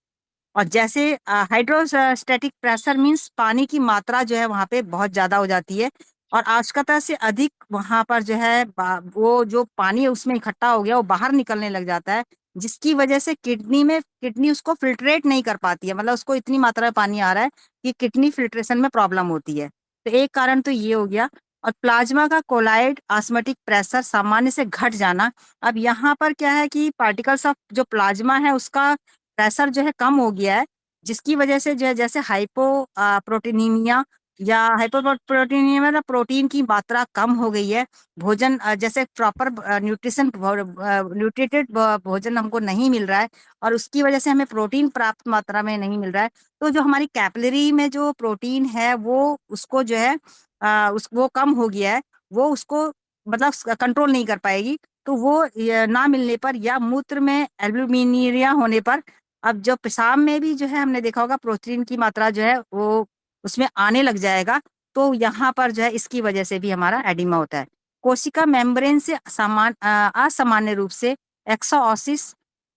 और जैसे हाइड्रोस्टैटिक प्रेशर मींस पानी की मात्रा जो है वहां पे बहुत ज्यादा हो जाती है, और आवश्यकता से अधिक वहां पर जो है वो जो पानी उसमें इकट्ठा हो गया वो बाहर निकलने लग जाता है, जिसकी वजह से किडनी उसको फिल्ट्रेट नहीं कर पाती है। मतलब उसको इतनी मात्रा में पानी आ रहा है कि किडनी फिल्ट्रेशन में प्रॉब्लम होती है। तो एक कारण तो ये हो गया। और प्लाज्मा का कोलाइड ऑस्मोटिक प्रेशर सामान्य से घट जाना। अब यहाँ पर क्या है कि पार्टिकल्स ऑफ जो प्लाज्मा है उसका प्रेशर जो है कम हो गया है, जिसकी वजह से जो है जैसे प्रोटीनीमिया या हाइपोप्रोटीनिया मतलब प्रोटीन की मात्रा कम हो गई है। भोजन जैसे प्रॉपर न्यूट्रिटेड भोजन हमको नहीं मिल रहा है, और उसकी वजह से हमें प्रोटीन प्राप्त मात्रा में नहीं मिल रहा है। तो जो हमारी कैपिलरी में जो प्रोटीन है वो उसको जो है वो कम हो गया है, वो उसको मतलब कंट्रोल नहीं कर पाएगी। तो वो ना मिलने पर या मूत्र में एल्ब्यूमिनिरिया होने पर, अब जो पेशाब में भी जो है हमने देखा होगा प्रोटीन की मात्रा जो है वो उसमें आने लग जाएगा। तो यहाँ पर जो है इसकी वजह से भी हमारा एडिमा होता है। कोशिका मेम्ब्रेन से असामान्य रूप से एक्सोसिस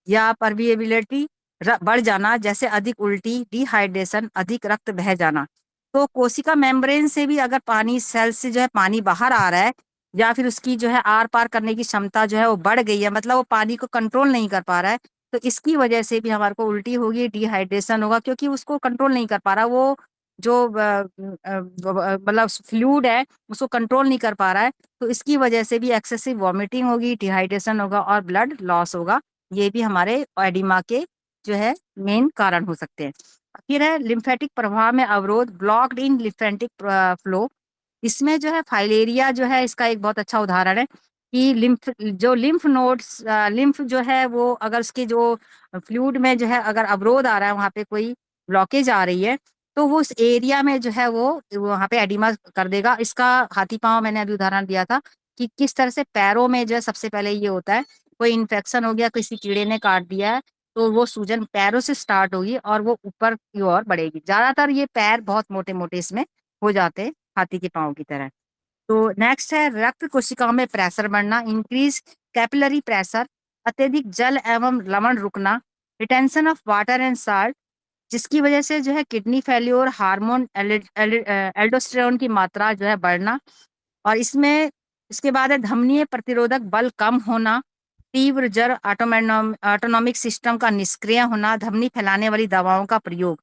या परविएबिलिटी बढ़ जाना, जैसे अधिक उल्टी, डिहाइड्रेशन, अधिक रक्त बह जाना। तो कोशिका मेम्ब्रेन से भी अगर पानी सेल से जो है पानी बाहर आ रहा है, या फिर उसकी जो है आर पार करने की क्षमता जो है वो बढ़ गई है, मतलब वो पानी को कंट्रोल नहीं कर पा रहा है, तो इसकी वजह से भी हमारे को उल्टी होगी, डिहाइड्रेशन होगा, क्योंकि उसको कंट्रोल नहीं कर पा रहा। वो जो मतलब फ्लूइड है उसको कंट्रोल नहीं कर पा रहा है, तो इसकी वजह से भी एक्सेसिव वॉमिटिंग होगी, डिहाइड्रेशन होगा और ब्लड लॉस होगा। ये भी हमारे एडिमा के जो है मेन कारण हो सकते हैं। फिर है लिम्फेटिक प्रवाह में अवरोध, ब्लॉक्ड इन लिम्फेटिक फ्लो। इसमें जो है फाइलेरिया जो है इसका एक बहुत अच्छा उदाहरण है कि लिम्फ नोड्स लिम्फ जो है वो अगर उसके जो फ्लूइड में जो है अगर अवरोध आ रहा है, वहां पे कोई ब्लॉकेज आ रही है, तो वो उस एरिया में जो है वो वहां पे एडिमा कर देगा। इसका हाथी पांव मैंने अभी उदाहरण दिया था कि किस तरह से पैरों में जो है सबसे पहले ये होता है, कोई इन्फेक्शन हो गया, किसी कीड़े ने काट दिया है, तो वो सूजन पैरों से स्टार्ट होगी और वो ऊपर की ओर बढ़ेगी। ज्यादातर ये पैर बहुत मोटे मोटे इसमें हो जाते हैं, हाथी के पांव की तरह। तो नेक्स्ट है रक्त कोशिकाओं में प्रेशर बढ़ना, इंक्रीज कैपिलरी प्रेशर, अत्यधिक जल एवं लवण रुकना, retention of water and salt, जिसकी वजह से जो है किडनी फेल्योर, हार्मोन एल्डोस्टेरोन की मात्रा जो है बढ़ना। और इसके बाद है धमनीय प्रतिरोधक बल कम होना, तीव्र जड़, ऑटोनॉमिक सिस्टम का निष्क्रिय होना, धमनी फैलाने वाली दवाओं का प्रयोग।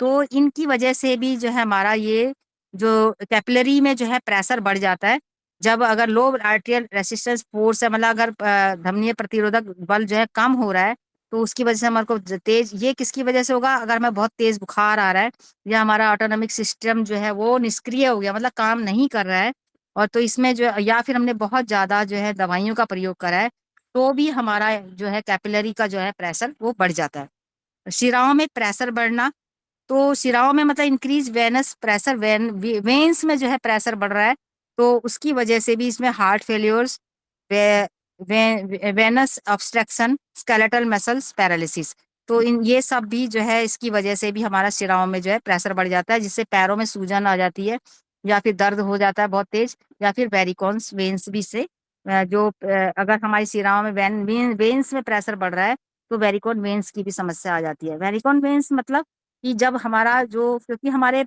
तो इनकी वजह से भी जो है हमारा ये जो कैपिलरी में जो है प्रेशर बढ़ जाता है। जब अगर लो आर्टेरियल रेसिस्टेंस फोर्स है, मतलब अगर धमनीय प्रतिरोधक बल जो है कम हो रहा है, तो उसकी वजह से हमारे को तेज, ये किसकी वजह से होगा? अगर हमें बहुत तेज बुखार आ रहा है या हमारा ऑटोनॉमिक सिस्टम जो है वो निष्क्रिय हो गया, मतलब काम नहीं कर रहा है, और तो इसमें जो या फिर हमने बहुत ज्यादा जो है दवाइयों का प्रयोग करा है, तो भी हमारा जो है कैपिलरी का जो है प्रेशर वो बढ़ जाता है। शिराओं में प्रेशर बढ़ना, तो शिराओं में मतलब इंक्रीज वेनस प्रेशर, वेन्स में जो है प्रेशर बढ़ रहा है, तो उसकी वजह से भी इसमें हार्ट फेल्योर्स, वे, venous obstruction, skeletal muscles paralysis, तो इन ये सब भी जो है इसकी वजह से भी हमारा शिराओं में जो है प्रेशर बढ़ जाता है, जिससे पैरों में सूजन आ जाती है, या फिर दर्द हो जाता है बहुत तेज, या फिर वेरिकोन्स वेन्स भी से अगर हमारी शिराओं में वेन्स में प्रेशर बढ़ रहा है, तो वेरिकोन वेन्स की भी समस्या आ जाती है। वेरिकोन वेन्स मतलब कि जब हमारा जो, क्योंकि हमारे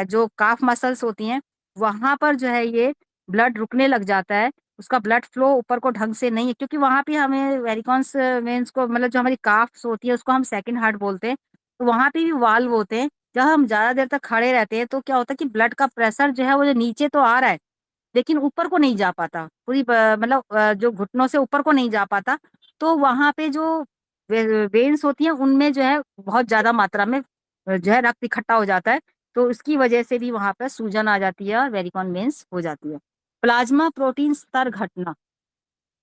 जो काफ मसल्स होती हैं वहां पर जो है ये ब्लड रुकने लग जाता है, उसका ब्लड फ्लो ऊपर को ढंग से नहीं है, क्योंकि वहाँ पे हमें वेरिकॉन्स वेन्स को मतलब जो हमारी काफ्स होती है उसको हम सेकंड हार्ट बोलते हैं, तो वहाँ पे भी वाल्व होते हैं। जब हम ज़्यादा देर तक खड़े रहते हैं तो क्या होता है कि ब्लड का प्रेशर जो है वो जो नीचे तो आ रहा है, लेकिन ऊपर को नहीं जा पाता, पूरी मतलब जो घुटनों से ऊपर को नहीं जा पाता। तो वहाँ पे जो वेन्स होती हैं उनमें जो है बहुत ज़्यादा मात्रा में जो है रक्त इकट्ठा हो जाता है, तो उसकी वजह से भी वहाँ पे सूजन आ जाती है और वेरिकॉन वेन्स हो जाती है। प्लाज्मा प्रोटीन स्तर घटना,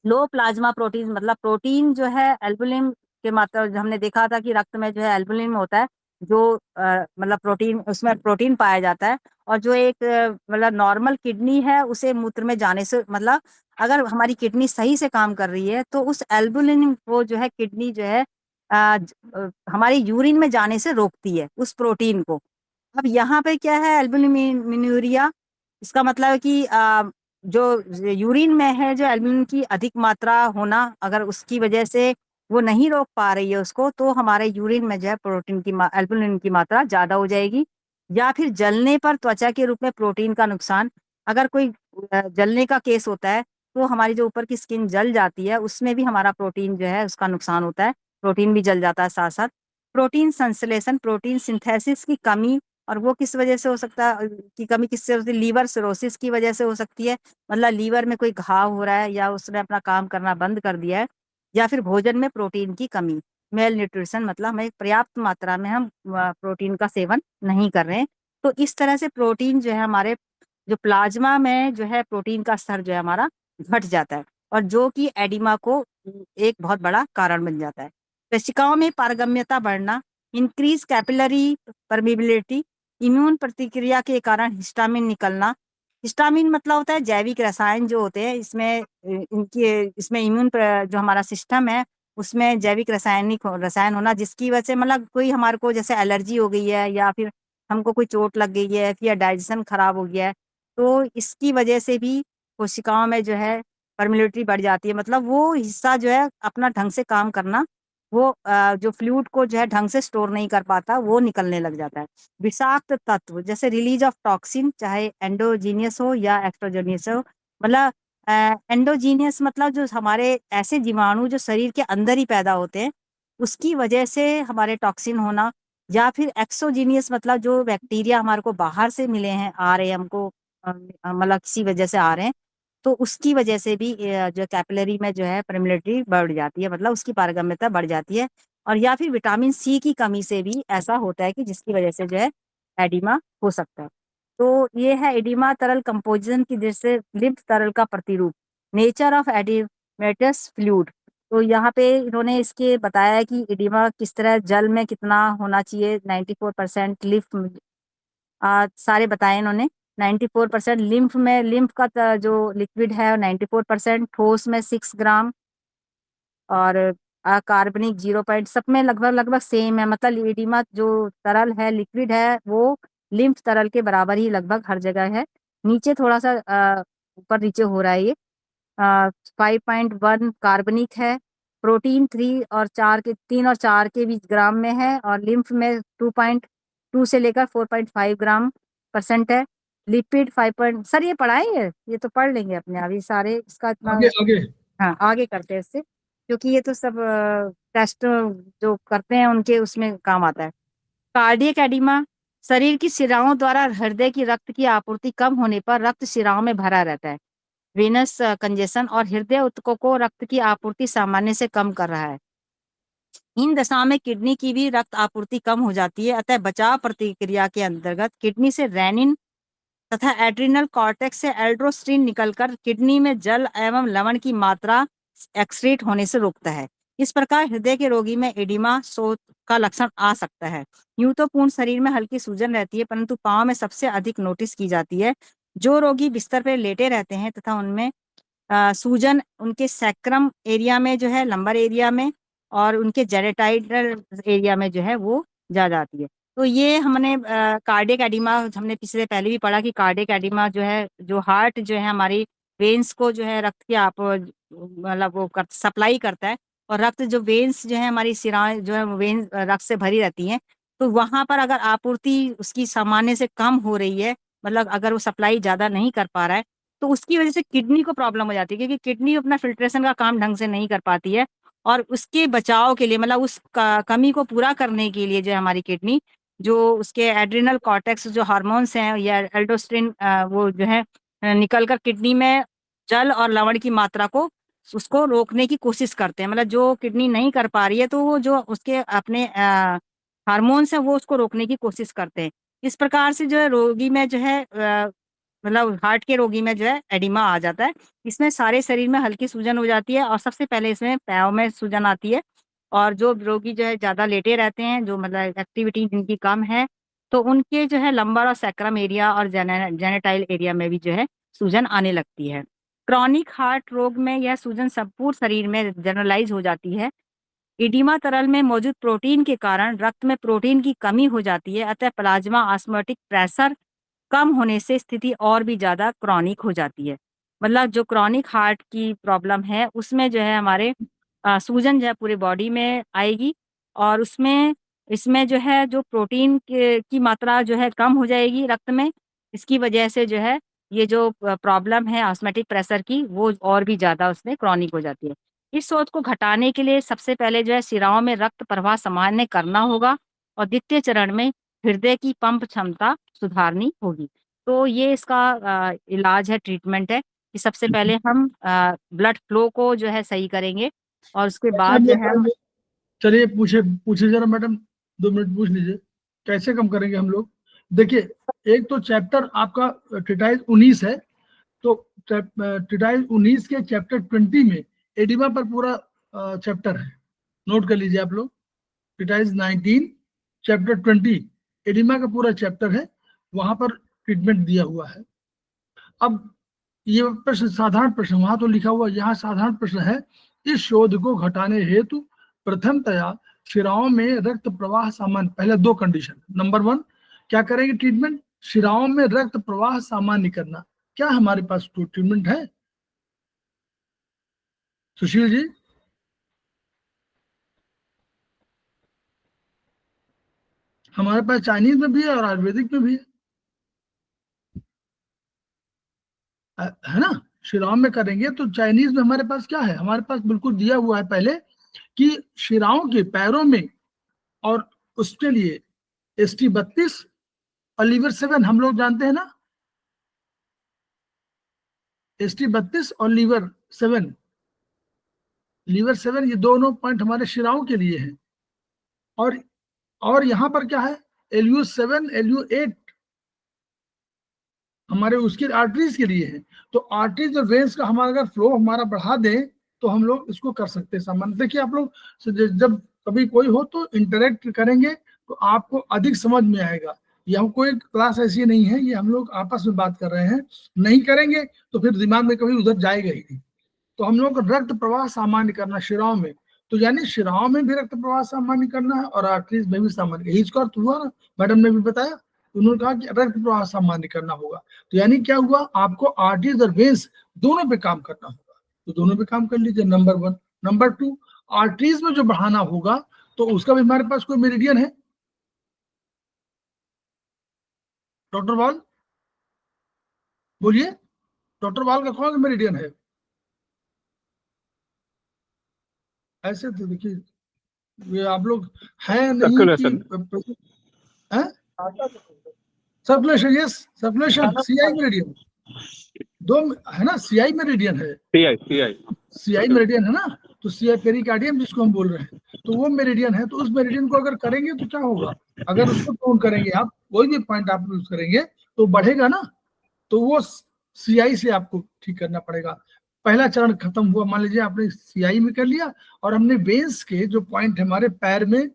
लो प्लाज्मा प्रोटीन मतलब प्रोटीन जो है एल्बुमिन के मात्रा, जो हमने देखा था कि रक्त में जो है एल्बुमिन होता है, जो मतलब प्रोटीन, उसमें प्रोटीन पाया जाता है, और जो एक मतलब नॉर्मल किडनी है उसे मूत्र में जाने से मतलब अगर हमारी किडनी सही से काम कर रही है तो उस एल्बुमिन को जो है किडनी जो है हमारी यूरिन में जाने से रोकती है उस प्रोटीन को। अब यहाँ पे क्या है एल्बुमिनुरिया, इसका मतलब है कि जो यूरिन में है जो एल्बुमिन की अधिक मात्रा होना, अगर उसकी वजह से वो नहीं रोक पा रही है उसको, तो हमारे यूरिन में जो है प्रोटीन की एल्बुमिन की मात्रा ज़्यादा हो जाएगी। या फिर जलने पर त्वचा के रूप में प्रोटीन का नुकसान, अगर कोई जलने का केस होता है तो हमारी जो ऊपर की स्किन जल जाती है उसमें भी हमारा प्रोटीन जो है उसका नुकसान होता है, प्रोटीन भी जल जाता है साथ साथ। प्रोटीन संश्लेषण, प्रोटीन सिंथेसिस की कमी, और वो किस वजह से हो सकता है की कमी किससे होती है? लीवर सिरोसिस की वजह से हो सकती है, मतलब लीवर में कोई घाव हो रहा है या उसने अपना काम करना बंद कर दिया है, या फिर भोजन में प्रोटीन की कमी, मेल न्यूट्रिशन, मतलब हमें पर्याप्त मात्रा में हम प्रोटीन का सेवन नहीं कर रहे हैं। तो इस तरह से प्रोटीन जो है हमारे जो प्लाज्मा में जो है प्रोटीन का स्तर जो है हमारा घट जाता है, और जो कि एडिमा को एक बहुत बड़ा कारण बन जाता है। कोशिकाओं में पारगम्यता बढ़ना, इंक्रीज कैपिलरी परमिबिलिटी, इम्यून प्रतिक्रिया के कारण हिस्टामिन निकलना। हिस्टामिन मतलब होता है जैविक रसायन जो होते हैं, इसमें इनके इसमें जो हमारा सिस्टम है उसमें जैविक रसायन होना, जिसकी वजह से मतलब कोई हमारे को जैसे एलर्जी हो गई है या फिर हमको कोई चोट लग गई है या डाइजेशन खराब हो गया है, तो इसकी वजह से भी कोशिकाओं में जो है परमिलिटी बढ़ जाती है, मतलब वो हिस्सा जो है अपना ढंग से काम करना, वो जो फ्लूइड को जो है ढंग से स्टोर नहीं कर पाता, वो निकलने लग जाता है। विषाक्त तत्व जैसे रिलीज ऑफ टॉक्सिन, चाहे एंडोजीनियस हो या एक्सोजीनियस हो, मतलब एंडोजीनियस मतलब जो हमारे ऐसे जीवाणु जो शरीर के अंदर ही पैदा होते हैं उसकी वजह से हमारे टॉक्सिन होना, या फिर एक्सोजीनियस मतलब जो बैक्टीरिया हमारे को बाहर से मिले हैं, आ रहे हैं हमको मतलब किसी वजह से आ रहे हैं, तो उसकी वजह से भी जो कैपिलरी में जो है परमिलिटी बढ़ जाती है, मतलब उसकी पारगम्यता बढ़ जाती है। और या फिर विटामिन सी की कमी से भी ऐसा होता है कि जिसकी वजह से जो है एडिमा हो सकता है। तो ये है एडिमा तरल कंपोजिशन की दृष्टि से लिम्फ तरल का प्रतिरूप, नेचर ऑफ एडिमेटस फ्लूइड। तो यहाँ पे इन्होंने इसके बताया है कि एडिमा किस तरह जल में कितना होना चाहिए, 94% लिम्फ सारे बताए इन्होंने। 94% लिम्फ में, लिम्फ का जो लिक्विड है 94%, ठोस में 6 ग्राम, और कार्बनिक 0 पॉइंट, सब में लगभग लगभग सेम है, मतलब एडिमा जो तरल है लिक्विड है वो लिम्फ तरल के बराबर ही लगभग हर जगह है। नीचे थोड़ा सा ऊपर नीचे हो रहा है ये। 5.1 कार्बनिक है, प्रोटीन 3 और 4 के बीच ग्राम में है, और लिम्फ में 2.2 से लेकर 4.5 ग्राम परसेंट है। लिपिड 5 सर ये पढ़ाए ये तो पढ़ लेंगे अपने आप, ये सारे इसका इतना। आगे आगे हाँ आगे करते हैं इससे, क्योंकि ये तो सब टेस्ट जो करते हैं उनके उसमें काम आता है। कार्डियक एडिमा, शरीर की शिराओं द्वारा हृदय की रक्त की आपूर्ति कम होने पर रक्त शिराओं में भरा रहता है, वेनस कंजेशन, और हृदय ऊतकों को रक्त की आपूर्ति सामान्य से कम कर रहा है। इन दशाओं में किडनी की भी रक्त आपूर्ति कम हो जाती है, अतः बचाव प्रतिक्रिया के अंतर्गत किडनी से रेनिन तथा एड्रिनल कॉर्टेक्स से एल्ड्रोस्टिन निकलकर किडनी में जल एवं लवण की मात्रा एक्सक्रीट होने से रोकता है। इस प्रकार हृदय के रोगी में एडिमा शोथ का लक्षण आ सकता है। यूं तो पूर्ण शरीर में हल्की सूजन रहती है, परंतु पांव में सबसे अधिक नोटिस की जाती है। जो रोगी बिस्तर पर लेटे रहते हैं तथा उनमें सूजन उनके सैक्रम एरिया में जो है, लंबर एरिया में, और उनके जेनेटाइडल एरिया में जो है वो जा जाती है। तो ये हमने कार्डियक एडिमा हमने पिछले पहले भी पढ़ा कि कार्डियक एडिमा जो है, जो हार्ट जो है हमारी वेन्स को जो है रक्त की आप मतलब वो सप्लाई करता है, और रक्त जो वेन्स जो है हमारी शिराएं जो है वेन्स रक्त से भरी रहती हैं, तो वहां पर अगर आपूर्ति उसकी सामान्य से कम हो रही है, मतलब अगर वो सप्लाई ज्यादा नहीं कर पा रहा है, तो उसकी वजह से किडनी को प्रॉब्लम हो जाती है, क्योंकि किडनी अपना फिल्ट्रेशन का काम ढंग से नहीं कर पाती है, और उसके बचाव के लिए, मतलब उस कमी को पूरा करने के लिए जो है हमारी किडनी, जो उसके एड्रिनल कॉर्टेक्स जो हार्मोन्स हैं या एल्डोस्टेरिन वो जो है निकल कर किडनी में जल और लवण की मात्रा को उसको रोकने की कोशिश करते हैं। मतलब जो किडनी नहीं कर पा रही है तो वो जो उसके अपने हार्मोन्स हैं वो उसको रोकने की कोशिश करते हैं। इस प्रकार से जो है रोगी में जो है मतलब हार्ट के रोगी में जो है एडिमा आ जाता है। इसमें सारे शरीर में हल्की सूजन हो जाती है और सबसे पहले इसमें पैरों में सूजन आती है। और जो रोगी जो है ज़्यादा लेटे रहते हैं, जो मतलब एक्टिविटी जिनकी कम है, तो उनके जो है लंबर और सैक्रम एरिया और जेनेटाइल एरिया में भी जो है सूजन आने लगती है। क्रॉनिक हार्ट रोग में यह सूजन संपूर्ण शरीर में जनरलाइज हो जाती है। एडिमा तरल में मौजूद प्रोटीन के कारण रक्त में प्रोटीन की कमी हो जाती है, अतः प्लाज्मा ऑस्मोटिक प्रेशर कम होने से स्थिति और भी ज़्यादा क्रॉनिक हो जाती है। मतलब जो क्रॉनिक हार्ट की प्रॉब्लम है उसमें जो है हमारे सूजन जो है पूरे बॉडी में आएगी, और उसमें इसमें जो है जो प्रोटीन की मात्रा जो है कम हो जाएगी रक्त में। इसकी वजह से जो है ये जो प्रॉब्लम है ऑस्मेटिक प्रेशर की, वो और भी ज़्यादा उसमें क्रॉनिक हो जाती है। इस सोच को घटाने के लिए सबसे पहले जो है शिराओं में रक्त प्रवाह सामान्य करना होगा, और द्वितीय चरण में हृदय की पंप क्षमता सुधारनी होगी। तो ये इसका इलाज है, ट्रीटमेंट है कि सबसे पहले हम ब्लड फ्लो को जो है सही करेंगे, और उसके कैसे बाद हम जो लोग है करेंगे? चलिए पूछे पूछे जरा मैडम, 2 मिनट पूछ लीजिए कैसे कम करेंगे हम लोग। देखिए, एक तो चैप्टर आपका ट्रिटाइज 19 है, तो ट्रिटाइज 19 के चैप्टर 20 में एडिमा पर पूरा चैप्टर है, नोट कर लीजिए आप लोग। ट्रिटाइज 19 चैप्टर 20 एडिमा का पूरा चैप्टर है, वहां पर ट्रीटमेंट दिया हुआ है। अब ये प्रश्न साधारण प्रश्न, वहां तो लिखा हुआ, यहाँ साधारण प्रश्न है। इस शोध को घटाने हेतु प्रथमतया शिराओं में रक्त प्रवाह सामान्य, पहले 2 कंडीशन। नंबर 1 क्या करेंगे ट्रीटमेंट? शिराओं में रक्त प्रवाह सामान्य करना। क्या हमारे पास तो ट्रीटमेंट है सुशील जी? हमारे पास चाइनीज में भी है और आयुर्वेदिक में भी है ना। शिराओं में करेंगे तो चाइनीज में हमारे पास क्या है? हमारे पास बिल्कुल दिया हुआ है पहले कि शिराओं के पैरों में, और उसके लिए ST32 और लीवर 7 हम लोग जानते हैं ना। ST32 और लीवर 7 ये दोनों पॉइंट हमारे शिराओं के लिए हैं। और यहां पर क्या है? LU7 LU8 हमारे उसकी आर्टरीज के लिए है। तो आर्टरीज और वेन्स का हमारा अगर फ्लो हमारा बढ़ा दें तो हम लोग इसको कर सकते हैं सामान्य। देखिए आप लोग जब कभी कोई हो तो इंटरेक्ट करेंगे तो आपको अधिक समझ में आएगा। ये हम कोई क्लास ऐसी नहीं है, ये हम लोग आपस में बात कर रहे हैं। नहीं करेंगे तो फिर दिमाग में कभी उधर जाएगा ही नहीं। तो हम लोग को रक्त प्रवाह सामान्य करना शिराओं में, तो यानी शिराओं में भी रक्त प्रवाह सामान्य करना है और आर्टरीज में भी सामान्य। यही इसका अर्थ हुआ ना, मैडम ने भी बताया। उन्होंने कहा कि रक्त प्रवाह सामान्य करना होगा, तो यानी क्या हुआ? आपको आर्टरीज और वेन्स दोनों पे काम करना होगा, तो दोनों पे काम कर लीजिए, नंबर 1। नंबर 2, आर्टरीज में जो बढ़ाना होगा तो उसका भी हमारे पास कोई मेरिडियन है? डॉक्टर वाल बोलिए, डॉक्टर वाल का कौन सा मेरिडियन है? ऐसे तो देखिए ये आप लोग है नहीं कि circulation, yes circulation, CI meridian 2 है ना, CI मेरिडियन है, CI मेरिडियन है ना। तो CI पेरिकार्डियम जिसको हम बोल रहे हैं, तो वो मेरिडियन है। तो उस मेरिडियन को अगर करेंगे तो क्या होगा? अगर उसको टोन करेंगे आप, कोई भी पॉइंट आप यूज करेंगे तो बढ़ेगा ना, तो वो CI से आपको ठीक करना पड़ेगा। पहला चरण खत्म हुआ, मान लीजिए आपने CI में कर लिया, और हमने वेन्स के जो पॉइंट हमारे पैर में,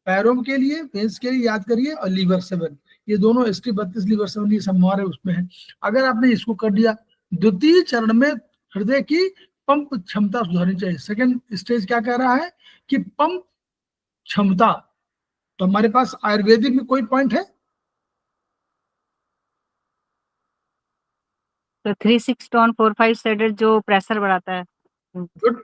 पैरों के लिए वेन्स के लिए याद करिए, और लीवर 7 ये दोनों ST32 लीवर 7 ये सब हमारे उसमें है। अगर आपने इसको कर दिया, द्वितीय चरण में हृदय की पंप क्षमता सुधारनी चाहिए। सेकंड स्टेज क्या कह रहा है कि पंप क्षमता। तो हमारे पास आयुर्वेदिक में कोई पॉइंट है? तो 3-6 टन 4-5 सेडेड जो प्रेशर बढ़ाता है। गुड।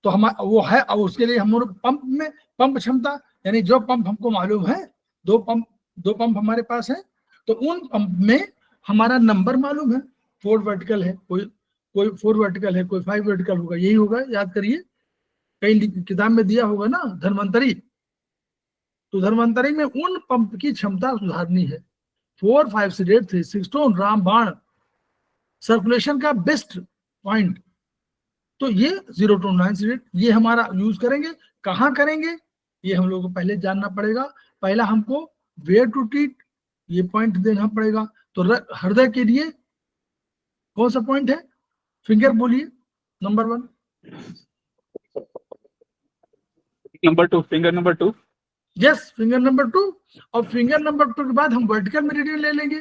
तो हम वो है, और उसके लिए हम लोग पंप में पंप क्षमता, यानी जो पंप हमको मालूम है, 2 पंप हमारे पास है, तो उन पंप में हमारा नंबर मालूम है। 4 वर्टिकल है, कोई 4 वर्टिकल है, कोई 5 वर्टिकल होगा, यही होगा, याद करिए। कहीं किताब में दिया होगा ना धन्वंतरी, तो धन्वंतरी में उन पंप की क्षमता सुधारनी है। 4, 5 सीडेड 3, 6 टोन रामबाण सर्कुलेशन का बेस्ट पॉइंट, तो ये 0 to 9 सीडेड ये हमारा यूज करेंगे। कहाँ करेंगे ये हम लोग को पहले जानना पड़ेगा। पहला हमको वेयर टू ट्रीट ये पॉइंट देना पड़ेगा। तो हृदय के लिए कौन सा पॉइंट है, फिंगर बोलिए, number 1, number 2, finger number 2। Yes, finger number 2। और फिंगर नंबर 2 के बाद हम वर्टिकल मेरिडियन ले लेंगे,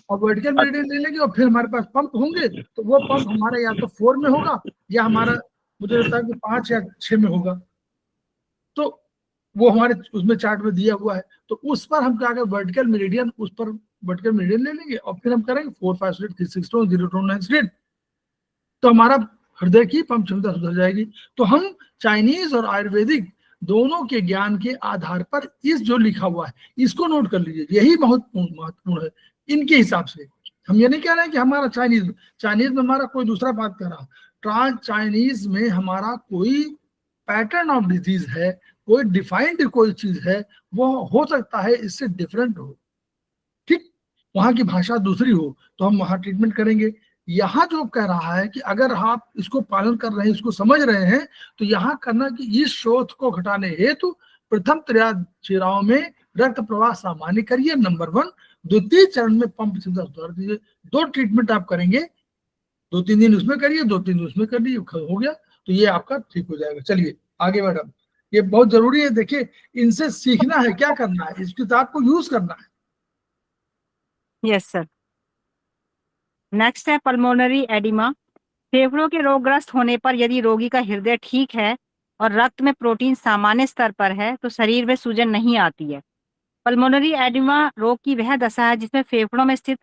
और वर्टिकल मेरिडियन ले लेंगे, और फिर हमारे पास पंप होंगे, तो वो पंप हमारा या तो 4 में होगा, या हमारा मुझे लगता है कि 5 या 6 में होगा। तो वो हमारे उसमें चार्ट में दिया हुआ है, तो उस पर हम क्या करें, वर्टिकल मेरिडियन, उस पर वर्टिकल मेरिडियन ले लेंगे, और फिर हम करेंगे 4, 5 सीडेड 3, 6 टोन 0 to 9 सीडेड, तो हमारा हृदय की पंप क्षमता सुधर जाएगी। तो हम चाइनीज और आयुर्वेदिक दोनों के ज्ञान के आधार पर इस जो लिखा हुआ है इसको नोट कर लीजिए, यही बहुत महत्वपूर्ण है। इनके हिसाब से हम ये नहीं कह रहे हैं कि हमारा चाइनीज में हमारा कोई दूसरा बात कर रहा, चाइनीज में हमारा कोई पैटर्न ऑफ डिजीज है, कोई डिफाइंड कोई चीज है, वो हो सकता है इससे डिफरेंट हो, ठीक, वहां की भाषा दूसरी हो, तो हम वहां ट्रीटमेंट करेंगे। यहाँ जो कह रहा है कि अगर आप इसको पालन कर रहे हैं, इसको समझ रहे हैं, तो यहाँ करना कि इस शोथ को घटाने हेतु प्रथम चिराओं में रक्त प्रवाह सामान्य करिए, नंबर 1। द्वितीय चरण में पंप क्षमता सुधार दीजिए। 2 ट्रीटमेंट आप करेंगे, 2-3 दिन उसमें करिए, 2-3 दिन उसमें कर लीजिए, हो गया, तो ये आपका ठीक हो जाएगा। चलिए आगे मैडम, ये बहुत जरूरी है, देखिए इनसे सीखना है, क्या करना है, इस किताब को यूज करना है। Yes sir. नेक्स्ट है पल्मोनरी एडिमा। फेफड़ों के रोगग्रस्त होने पर यदि रोगी का हृदय ठीक है और रक्त में प्रोटीन सामान्य स्तर पर है तो शरीर में सूजन नहीं आती है। पल्मोनरी एडिमा रोग की वह दशा है जिसमें फेफड़ों में स्थित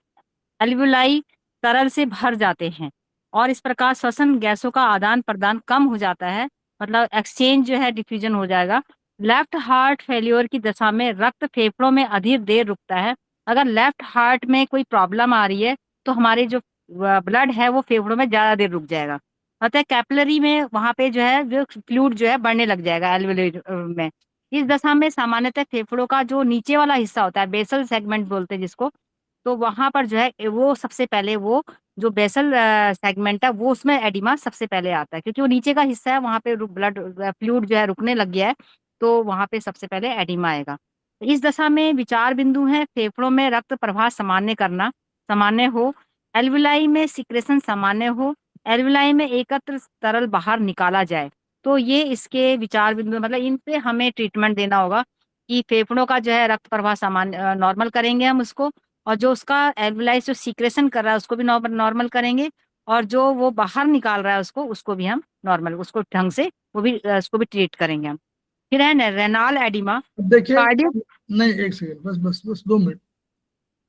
एल्वियोलाई तरल से भर जाते हैं और इस प्रकार श्वसन गैसों का आदान प्रदान कम हो जाता है, मतलब एक्सचेंज जो है डिफ्यूजन हो जाएगा। लेफ्ट हार्ट फेल्योर की दशा में रक्त फेफड़ों में अधिक देर रुकता है। अगर लेफ्ट हार्ट में कोई प्रॉब्लम आ रही है तो हमारे जो ब्लड है वो फेफड़ों में ज्यादा देर रुक जाएगा, अतः कैपिलरी में वहां पे जो है जो फ्लूइड जो है बढ़ने लग जाएगा एल्वियोलाई में। इस दशा में सामान्यतः फेफड़ों का जो नीचे वाला हिस्सा होता है, बेसल सेगमेंट बोलते हैं जिसको, तो वहां पर जो है वो सबसे पहले वो जो बेसल सेगमेंट है वो उसमें एडिमा सबसे पहले आता है, क्योंकि वो नीचे का हिस्सा है, वहां पे ब्लड फ्लूइड जो है रुकने लग गया है, तो वहां पे सबसे पहले एडिमा आएगा। इस दशा में विचार बिंदु है फेफड़ों में रक्त प्रवाह सामान्य हो, एल्वियोलाई में सिक्रेशन सामान्य हो, एल्वियोलाई में एकत्र तरल बाहर निकाला जाए। तो ये इसके विचार बिंदु, मतलब इन पे हमें ट्रीटमेंट देना होगा कि फेफड़ों का जो है रक्त प्रवाह सामान्य नॉर्मल करेंगे हम उसको, और जो उसका एल्वियोलाई जो सीक्रेशन कर रहा है उसको भी नॉर्मल करेंगे, और जो वो बाहर निकाल रहा है उसको भी हम नॉर्मल, उसको ढंग से वो भी उसको भी ट्रीट करेंगे हम। फिर है रेनाल एडिमा। देखिए कार्डियो नहीं, एक सेकंड, बस 2 मिनट।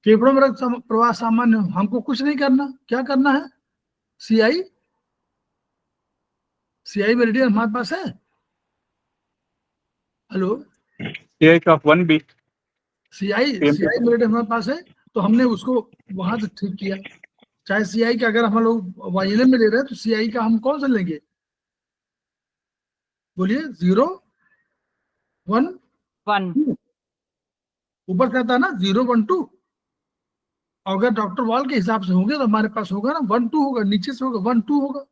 फेफड़ों में रक्त प्रवाह सामान्य, हमको कुछ नहीं करना, क्या करना है, सीआई मेरिडियन हमारे पास है, हेलो, सीआई का 1B, सीआई मेरिडियन हमारे पास है, तो हमने उसको वहां से ठीक किया। चाहे सीआई का अगर हम लोग वाईएनएम में ले रहे हैं तो सीआई का हम कौन सा लेंगे, बोलिए, 0, 1, 1। ऊपर कहता है ना 0, 1, 2। अगर डॉक्टर वॉल के हिसाब से होंगे तो हमारे पास होगा ना 1, 2 होगा, नीचे से होगा 1, 2 होगा,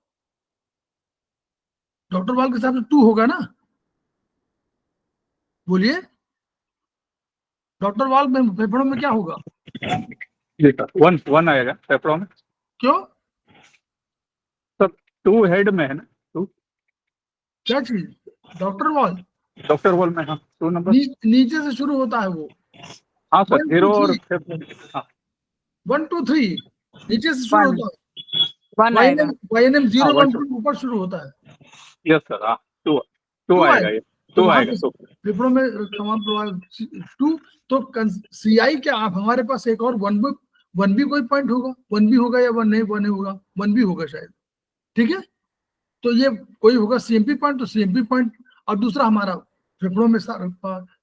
डॉक्टर वॉल के हिसाब से 2 होगा ना, बोलिए, डॉक्टर वॉल में फेफड़ों में क्या होगा, 1 आएगा फेफड़ों में, क्यों, सब 2 हेड में है ना, 2 क्या चीज, डॉक्टर वॉल डॉक्टर वॉल में, हाँ 2 नंबर, नीचे से शुरू होता है वो, हाँ सर 1, 2, 0 और 1, 2, 3 नीचे से शुरू होता है, 1 आएगा। वाईएनएम 0, 1, 1, 2 ऊपर शुरू होता है, यस सर, हाँ 2 आएगा, ये 2 आएगा, तो फेफड़ों में समान प्रवाह 2। तो सीआई क्या, आप हमारे पास एक और 1B कोई पॉइंट होगा, 1B होगा या 1 नहीं होगा, 1B होगा शायद, ठीक है। तो ये कोई होगा सीएमपी पॉइंट, तो सीएमपी पॉइंट, और दूसरा हमारा फेफड़ों में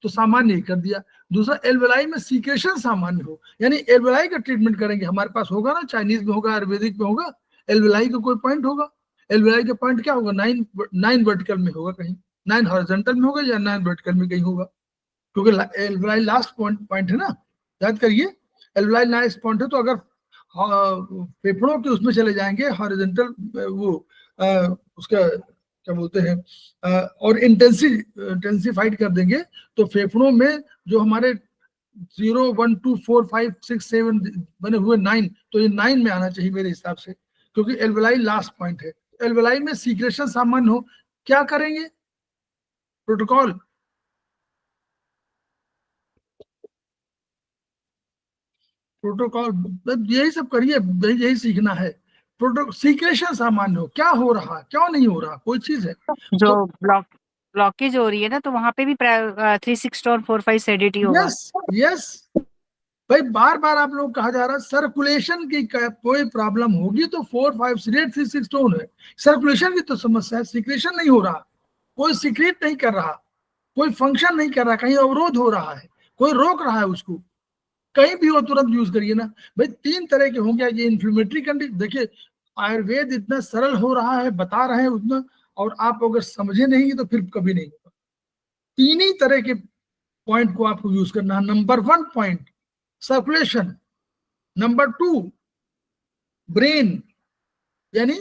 तो सामान्य ही कर दिया। दूसरा, एल्वेलाई में सीक्रेशन सामान्य हो, यानी एल्वेलाई का ट्रीटमेंट करेंगे। हमारे पास होगा ना, चाइनीज में होगा, आयुर्वेदिक में होगा, एल्वेलाई का कोई पॉइंट होगा। एल्वेलाई का पॉइंट क्या होगा? 9 वर्टिकल में होगा, कहीं 9 हॉरिजॉन्टल में होगा या 9 वर्टिकल में कहीं होगा, क्योंकि एल्वेलाई लास्ट पॉइंट है ना, याद करिए। एल्वेलाई लास्ट पॉइंट है, तो अगर फेफड़ों के उसमें चले जाएंगे हॉरिजॉन्टल, वो उसका क्या बोलते हैं, और इंटेंसिफाइड कर देंगे, तो फेफड़ों में जो हमारे 0 1 2 4 5 6 7 बने हुए 9, तो ये 9 में आना चाहिए मेरे हिसाब से, क्योंकि एल्वेलाई लास्ट पॉइंट है। एल्वेलाई में सीक्रेशन सामान्य हो, क्या करेंगे? प्रोटोकॉल, यही सब करिए, यही सीखना है। सीक्रेशन सामान्य हो, क्या हो रहा, क्यों नहीं हो रहा, कोई चीज है जो ब्लॉकेज हो रही है ना, तो वहां पे भी 3-6 स्टोन 4-5 सेडेटी होगा। यस भाई, बार बार आप लोग कहा जा रहा है सर्कुलेशन की कोई प्रॉब्लम होगी तो 4-5 सीडेट 3-6 स्टोन है। सर्कुलेशन की तो समस्या है, सीक्रेशन नहीं हो रहा, कोई सीक्रेट नहीं कर रहा, कोई फंक्शन नहीं कर रहा, कहीं अवरोध हो रहा है, कोई रोक रहा है उसको, कहीं भी हो तुरंत यूज करिए ना भाई। 3 तरह के होंगे ये इन्फ्लेमेटरी कंडीशन। देखिए, आयुर्वेद इतना सरल हो रहा है, बता रहे हैं उतना, और आप अगर समझे नहीं तो फिर कभी नहीं होगा। 3 ही तरह के पॉइंट को आपको यूज करना है। Number 1 point circulation, number 2 brain यानी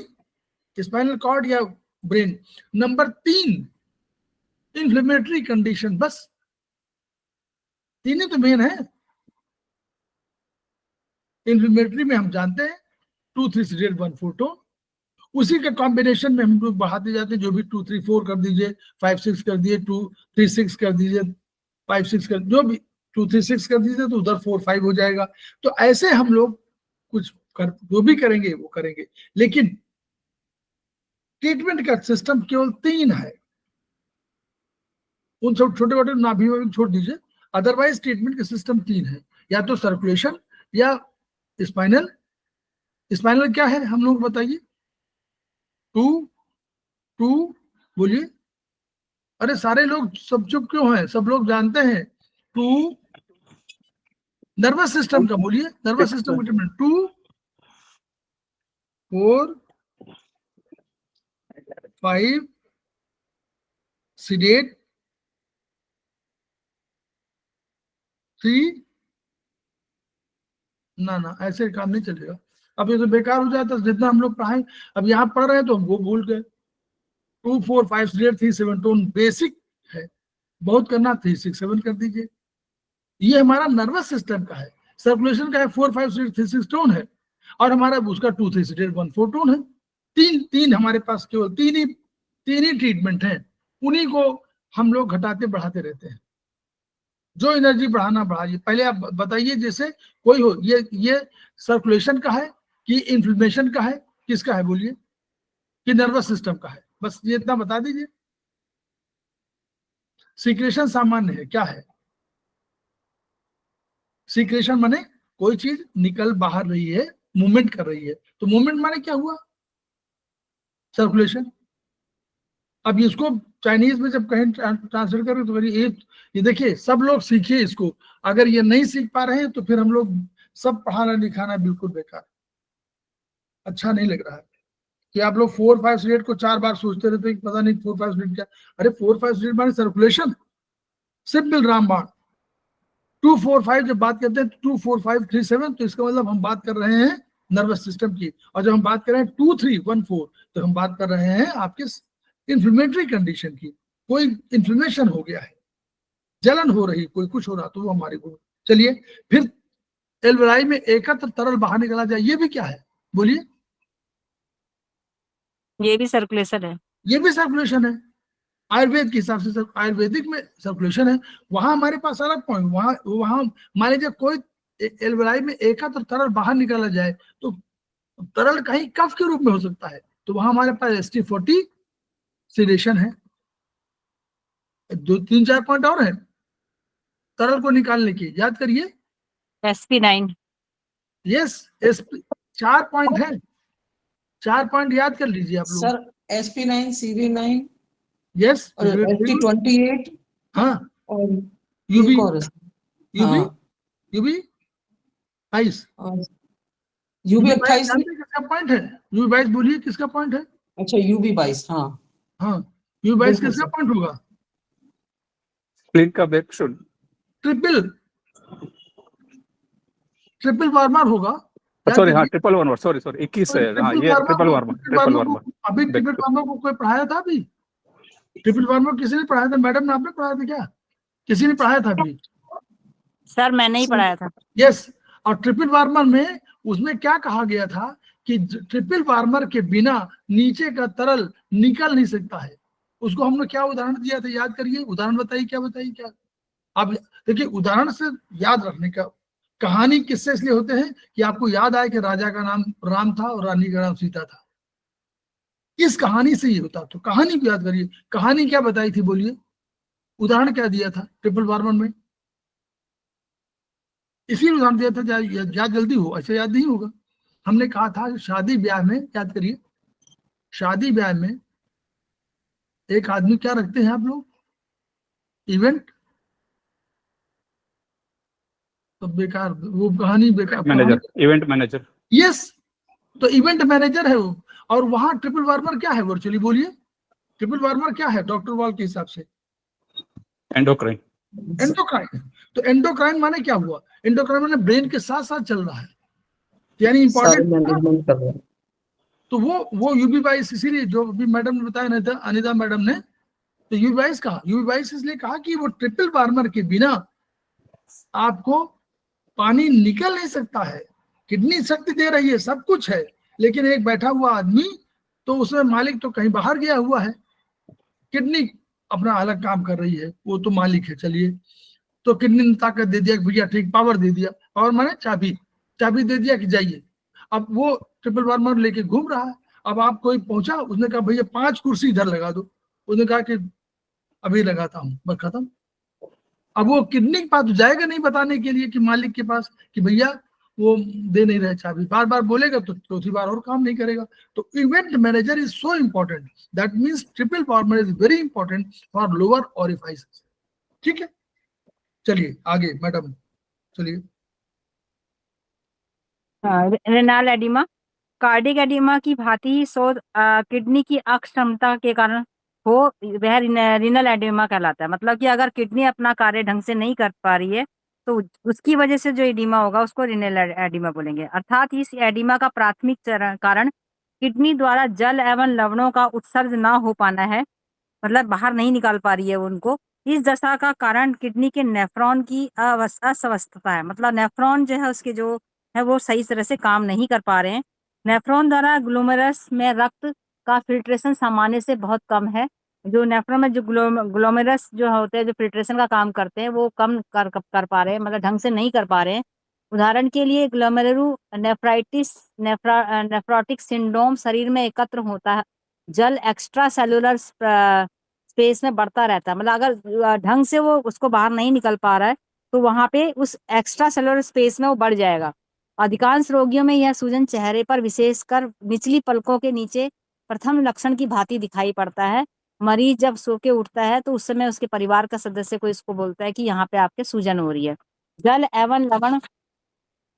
स्पाइनल कॉर्ड या ब्रेन, नंबर 3 इन्फ्लेमेटरी कंडीशन। बस 3 ही तो मेन है। इन्फ्लेमेटरी में हम जानते हैं 2 3 सीडेट 1 4 टोन, उसी के कॉम्बिनेशन में हम लोग बढ़ाते जाते हैं, जो भी 2 3 4 कर दीजिए, 5 6 कर दिए, 2 3 6 कर दीजिए, 5 6 कर, जो भी 2 3 6 कर दीजिए तो उधर 4 5 हो जाएगा। तो ऐसे हम लोग कुछ कर, जो भी करेंगे वो करेंगे, लेकिन ट्रीटमेंट का सिस्टम केवल 3 है। उन सब छोटे छोटे नाभि में छोड़ दीजिए, अदरवाइज ट्रीटमेंट का सिस्टम 3 है, या तो सर्कुलेशन या स्पाइनल। स्पाइनल क्या है हम लोग बताइए? 2 बोलिए, अरे सारे लोग सब चुप क्यों हैं? सब लोग जानते हैं 2 नर्वस सिस्टम का, बोलिए नर्वस सिस्टम का ट्रीटमेंट 2 4 5 सीडेट 3। ना ऐसे काम नहीं चलेगा, अब ये तो बेकार हो जाता है जितना हम लोग पढ़ाएं। अब यहाँ पढ़ रहे हैं तो हम वो भूल गए। 2 4 5 सीडेट 3 7 टोन बेसिक है, बहुत करना 3 6 7 कर दीजिए। ये हमारा नर्वस सिस्टम का है। सर्कुलेशन का है 4 5 सीडेट 3 6 टोन है, और हमारा उसका 2 3 सीडेट 1 4 टोन है। तीन हमारे पास केवल तीन ही ट्रीटमेंट है, उन्हीं को हम लोग घटाते बढ़ाते रहते हैं। जो एनर्जी बढ़ाना बढ़ाइए। पहले आप बताइए, जैसे कोई हो, ये सर्कुलेशन का है कि इन्फ्लेमेशन का है, किसका है बोलिए, कि नर्वस सिस्टम का है? बस ये इतना बता दीजिए। सीक्रेशन सामान्य है, क्या है सीक्रेशन? माने कोई चीज निकल बाहर रही है, मूवमेंट कर रही है, तो मूवमेंट माने क्या हुआ? सर्कुलेशन। अब इसको चाइनीज में जब कहीं ट्रांसलेट करें तो ये देखिए, सब लोग सीखिए इसको। अगर ये नहीं सीख पा रहे हैं तो फिर हम लोग सब पढ़ाना लिखाना बिल्कुल बेकार, अच्छा नहीं लग रहा है कि आप लोग 4 5 सीडेट को 4 बार सोचते रहते हैं, पता नहीं 4 5 सीडेट क्या। अरे 4 5 सीडेट माने सर्कुलेशन, सिंपल रामबाण। 2 4 5 जब बात करते हैं 2 4 5 3 7, तो इसका मतलब हम बात कर रहे हैं नर्वस सिस्टम की। और जब हम बात कर रहे हैं 2 3 1 4, तो हम बात कर रहे हैं आपके इन्फ्लेमेटरी कंडीशन की। कोई इन्फ्लेमेशन हो गया है, जलन हो रही, कोई कुछ हो रहा, तो वो हमारी को। चलिए फिर एल्वेलाई में एकत्र तरल बाहर निकला जाए, ये भी क्या है बोलिए? ये भी सर्कुलेशन है। ये भी सर्कुलेशन है। आयुर्वेद के हिसाब से आयुर्वेदिक में सर्कुलेशन है। वहां हमारे पास अलग पॉइंट, वहां मान लीजिए कोई एल्वेलाई में एकत्र तरल बाहर निकाला जाए, तो तरल कहीं कफ के रूप में हो सकता है, तो वहां हमारे पास ST40 सीडेशन है। 2 3 4 पॉइंट और है तरल को निकालने की, याद करिए। SP9। यस, 4 पॉइंट है, 4 पॉइंट याद कर लीजिए आप लोग। सर SP9 CV9 यस, और ST28 हाँ, और यूवी एक और है। यूवी हाँ, यूवी 22 और यूबी 28 जानते हैं किसका पॉइंट है? यूवी 22 बोलिए किसका पॉइंट है? अच्छा यूबी 22, हाँ हाँ, यूवी 22 बिल्कुल किसका सर। पॉइंट होगा? स्प्लिट का बैक शुड ट्रिपल वार्मर होगा। सॉरी, हाँ ट्रिपल वार्मर, सॉरी 21 है, हाँ ये ट्रिपल वार्मर, ट्रिपल वार्मर अभी ट्रिपल बैक वार्मर को कोई पढ़ाया था अभी? ट्रिपल वार्मर किसी ने पढ़ाया था? मैडम ने, आपने पढ़ाया था क्या? किसी ने पढ़ाया था अभी? सर मैंने ही पढ़ाया था। यस। और ट्रिपल वार्मर में उसमें क्या कहा गया था कि ट्रिपल वार्मर के बिना नीचे का तरल निकल नहीं सकता है। उसको हमने क्या उदाहरण दिया था, याद करिए, उदाहरण बताइए, क्या बताइए क्या? आप देखिए, उदाहरण से याद रखने का, कहानी किससे इसलिए होते हैं कि आपको याद आए कि राजा का नाम राम था और रानी का नाम सीता था। इस कहानी से ये होता। तो कहानी को याद करिए, कहानी क्या बताई थी बोलिए, उदाहरण क्या दिया था ट्रिपल वार्मर में? इसी उदाहरण दिया था, याद जल्दी हो, ऐसे याद नहीं होगा। हमने कहा था शादी ब्याह में, याद करिए, शादी ब्याह में एक आदमी क्या रखते हैं आप लोग? इवेंट, तो बेकार, वो कहानी बेकार। Manager, event manager. यस, तो इवेंट मैनेजर है वो। और वहां ट्रिपल वार्मर क्या है वर्चुअली, बोलिए ट्रिपल वार्मर क्या है डॉक्टर वॉल के हिसाब से? एंडोक्राइन। एंडोक्राइन। तो एंडोक्राइन माने क्या हुआ? एंडोक्राइन माने ब्रेन के साथ साथ चल रहा है, यानी सारे इंपॉर्टेंट। मैनेजमेंट कर रहे हैं। तो वो यूबी 22, इसीलिए जो अभी मैडम ने बताया नहीं था, अनिता मैडम ने, तो यूबी 22 कहा, यूबी 22 इसलिए कहा कि वो ट्रिपल वार्मर के बिना आपको पानी निकल नहीं सकता है। किडनी शक्ति दे रही है, सब कुछ है, लेकिन एक बैठा हुआ आदमी, तो उसमें मालिक तो कहीं बाहर गया हुआ है। किडनी अपना अलग काम कर रही है, वो तो मालिक है। चलिए, तो किडनी ने ताकत दे दिया कि भैया ठीक, पावर दे दिया, पावर माने चाबी, चाबी दे दिया कि जाइए। अब वो ट्रिपल वार्मर लेके घूम रहा है। अब आप कोई पहुंचा, उसने कहा भैया 5 कुर्सी इधर लगा दो, उसने कहा कि अभी लगाता हूँ, बस खत्म। अब वो किडनी के पास जाएगा नहीं बताने के लिए कि मालिक के पास कि भैया वो दे नहीं रहे चाबी, बार बार बोलेगा तो चौथी बार और काम नहीं करेगा। तो event manager is so important, that means triple warmer is very important for lower orifices. ठीक है, चलिए आगे मैडम, चलिए। रेनाल एडिमा, कार्डिक एडिमा की भांति ही शोध किडनी की अक्षमता के कारण हो, वह रीनल एडिमा कहलाता है। मतलब कि अगर किडनी अपना कार्य ढंग से नहीं कर पा रही है तो उसकी वजह से जो एडिमा होगा उसको रीनल एडिमा बोलेंगे। अर्थात इस एडिमा का प्राथमिक कारण किडनी द्वारा जल एवं लवणों का उत्सर्ज ना हो पाना है, मतलब बाहर नहीं निकाल पा रही है उनको। इस दशा का कारण किडनी के नेफ्रॉन की अस्वस्थता है। मतलब नेफ्रॉन जो है उसके जो है वो सही तरह से काम नहीं कर पा रहे हैं। नेफ्रॉन द्वारा ग्लोमेरुलस में रक्त का फिल्ट्रेशन सामान्य से बहुत कम है। जो नेफ्रॉन में जो ग्लोमेरुलस जो होते हैं, जो फिल्ट्रेशन का काम करते हैं, वो कम कर पा रहे हैं, मतलब ढंग से नहीं कर पा रहे हैं। उदाहरण के लिए ग्लोमेरुलर नेफ्राइटिस, नेफ्रोटिक सिंड्रोम शरीर में एकत्र होता है, जल एक्स्ट्रा सेलुलर स्पेस में बढ़ता रहता है। मतलब अगर ढंग से वो उसको बाहर नहीं निकल पा रहा है तो वहां पे उस एक्स्ट्रा सेलुलर स्पेस में वो बढ़ जाएगा। अधिकांश रोगियों में यह सूजन चेहरे पर, विशेषकर निचली पलकों के नीचे प्रथम लक्षण की भांति दिखाई पड़ता है। मरीज जब सो के उठता है तो उस समय उसके परिवार का सदस्य को इसको बोलता है कि यहाँ पे आपके सूजन हो रही है। जल एवं लवण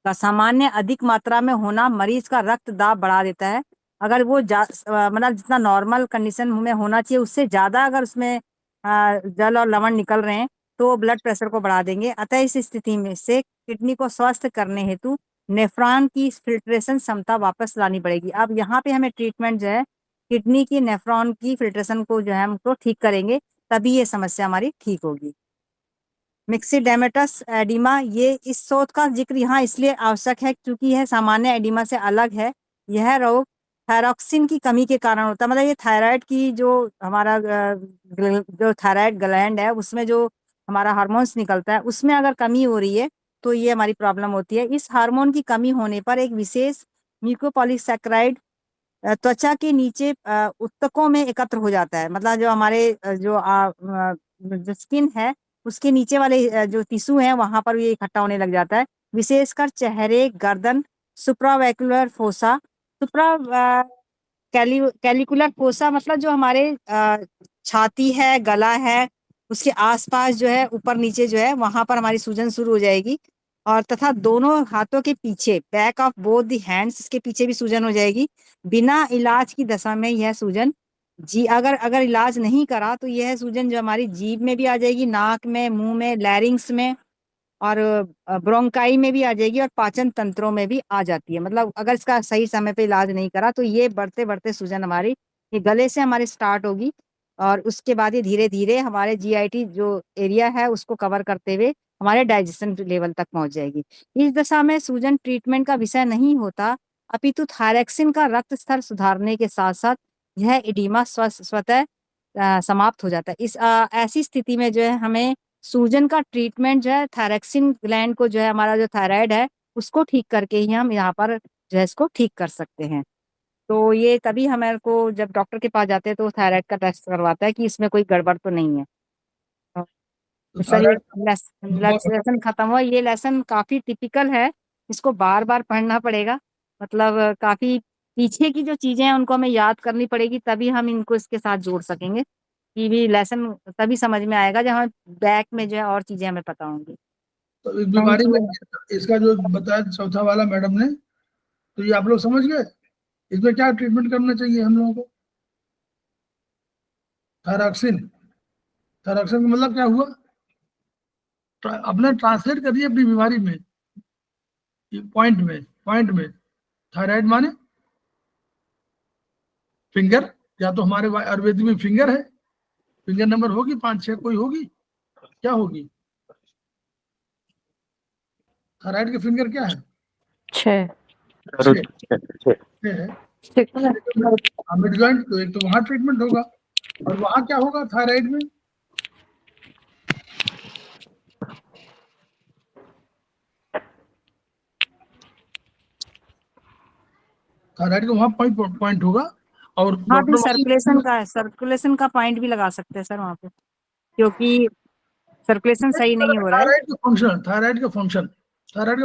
का सामान्य अधिक मात्रा में होना मरीज का रक्त दाब बढ़ा देता है। अगर वो मतलब जितना नॉर्मल कंडीशन में होना चाहिए उससे ज्यादा अगर उसमें जल और लवण निकल रहे हैं तो वो ब्लड प्रेशर को बढ़ा देंगे। अतः इस स्थिति में से किडनी को स्वस्थ करने हेतु नेफ्रॉन की फिल्ट्रेशन क्षमता वापस लानी पड़ेगी। अब यहाँ पे हमें ट्रीटमेंट जो है किडनी की नेफ्रॉन की फिल्ट्रेशन को जो है हम तो ठीक करेंगे, तभी ये समस्या हमारी ठीक होगी। मिक्सिडेमेटस एडिमा, ये इस शोध का जिक्र यहाँ इसलिए आवश्यक है क्योंकि यह सामान्य एडिमा से अलग है। यह रोग थायरॉक्सिन की कमी के कारण होता है। मतलब ये थायराइड की जो हमारा जो थायराइड ग्लैंड है उसमें जो हमारा हार्मोन्स निकलता है उसमें अगर कमी हो रही है तो ये हमारी प्रॉब्लम होती है। इस हार्मोन की कमी होने पर एक विशेष म्यूकोपॉलीसैकेराइड त्वचा के नीचे ऊतकों में एकत्र हो जाता है। मतलब जो हमारे जो स्किन है उसके नीचे वाले जो टिश्यू हैं वहां पर ये इकट्ठा होने लग जाता है, विशेषकर चेहरे, गर्दन, सुप्रावैक्यूलर फोसा। कैलिकुलर फोसा मतलब जो हमारे छाती है, गला है, उसके आसपास जो है ऊपर नीचे जो है वहां पर हमारी सूजन शुरू हो जाएगी, और तथा दोनों हाथों के पीछे, back of both the hands, इसके पीछे भी सूजन हो जाएगी। बिना इलाज की दशा में यह सूजन अगर इलाज नहीं करा तो यह सूजन जो हमारी जीभ में भी आ जाएगी, नाक में, मुंह में, लैरिंग्स में और ब्रोंकाई में भी आ जाएगी, और पाचन तंत्रों में भी आ जाती है। मतलब अगर इसका सही समय पे इलाज नहीं करा तो ये बढ़ते बढ़ते सूजन हमारी ये गले से हमारे स्टार्ट होगी, और उसके बाद ये धीरे धीरे हमारे जीआईटी जो एरिया है उसको कवर करते हुए हमारे डाइजेशन लेवल तक पहुंच जाएगी। इस दशा में सूजन ट्रीटमेंट का विषय नहीं होता, अपितु थायरॉक्सिन का रक्त स्तर सुधारने के साथ साथ यह एडिमा स्वतः समाप्त हो जाता है। ऐसी स्थिति में जो है हमें सूजन का ट्रीटमेंट जो है थायरॉक्सिन ग्लैंड को, जो है हमारा जो थायराइड है उसको ठीक करके ही हम यहाँ पर जो है इसको ठीक कर सकते हैं। तो ये तभी हमारे को जब डॉक्टर के पास जाते हैं तो थायराइड का टेस्ट करवाता है कि इसमें कोई गड़बड़ तो नहीं है। तो सर ये थायराइड लेसन खत्म हुआ। ये लेसन काफी टिपिकल है, इसको बार बार पढ़ना पड़ेगा। मतलब काफी पीछे की जो चीजें हैं उनको हमें याद करनी पड़ेगी, तभी हम इनको इसके साथ जोड़ सकेंगे। कि भी लेसन तभी समझ में आएगा जब हमें बैक में जो है और चीजें हमें पता होंगी। तो इस बीमारी में इसका जो बताया चौथा वाला मैडम ने, तो ये आप लोग समझ गए इसमें क्या ट्रीटमेंट करना चाहिए हम लोगों को। थायरॉक्सिन का मतलब क्या हुआ, अपने ट्रांसलेट करिए अपनी बीमारी में, पॉइंट में थायराइड माने फिंगर, या तो हमारे आयुर्वेद में फिंगर है, फिंगर नंबर होगी 5-6 कोई होगी, क्या होगी थायराइड के फिंगर क्या है 6 है मिड जॉइंट। तो एक तो वहां ट्रीटमेंट होगा, और वहां क्या होगा थायराइड में, थायराइड का वहां पॉइंट होगा। और हाँ भी डॉक्टर सर्कुलेशन का पॉइंट भी लगा सकते हैं सर वहाँ पे, क्योंकि सर्कुलेशन सही नहीं हो रहा है। थायराइड का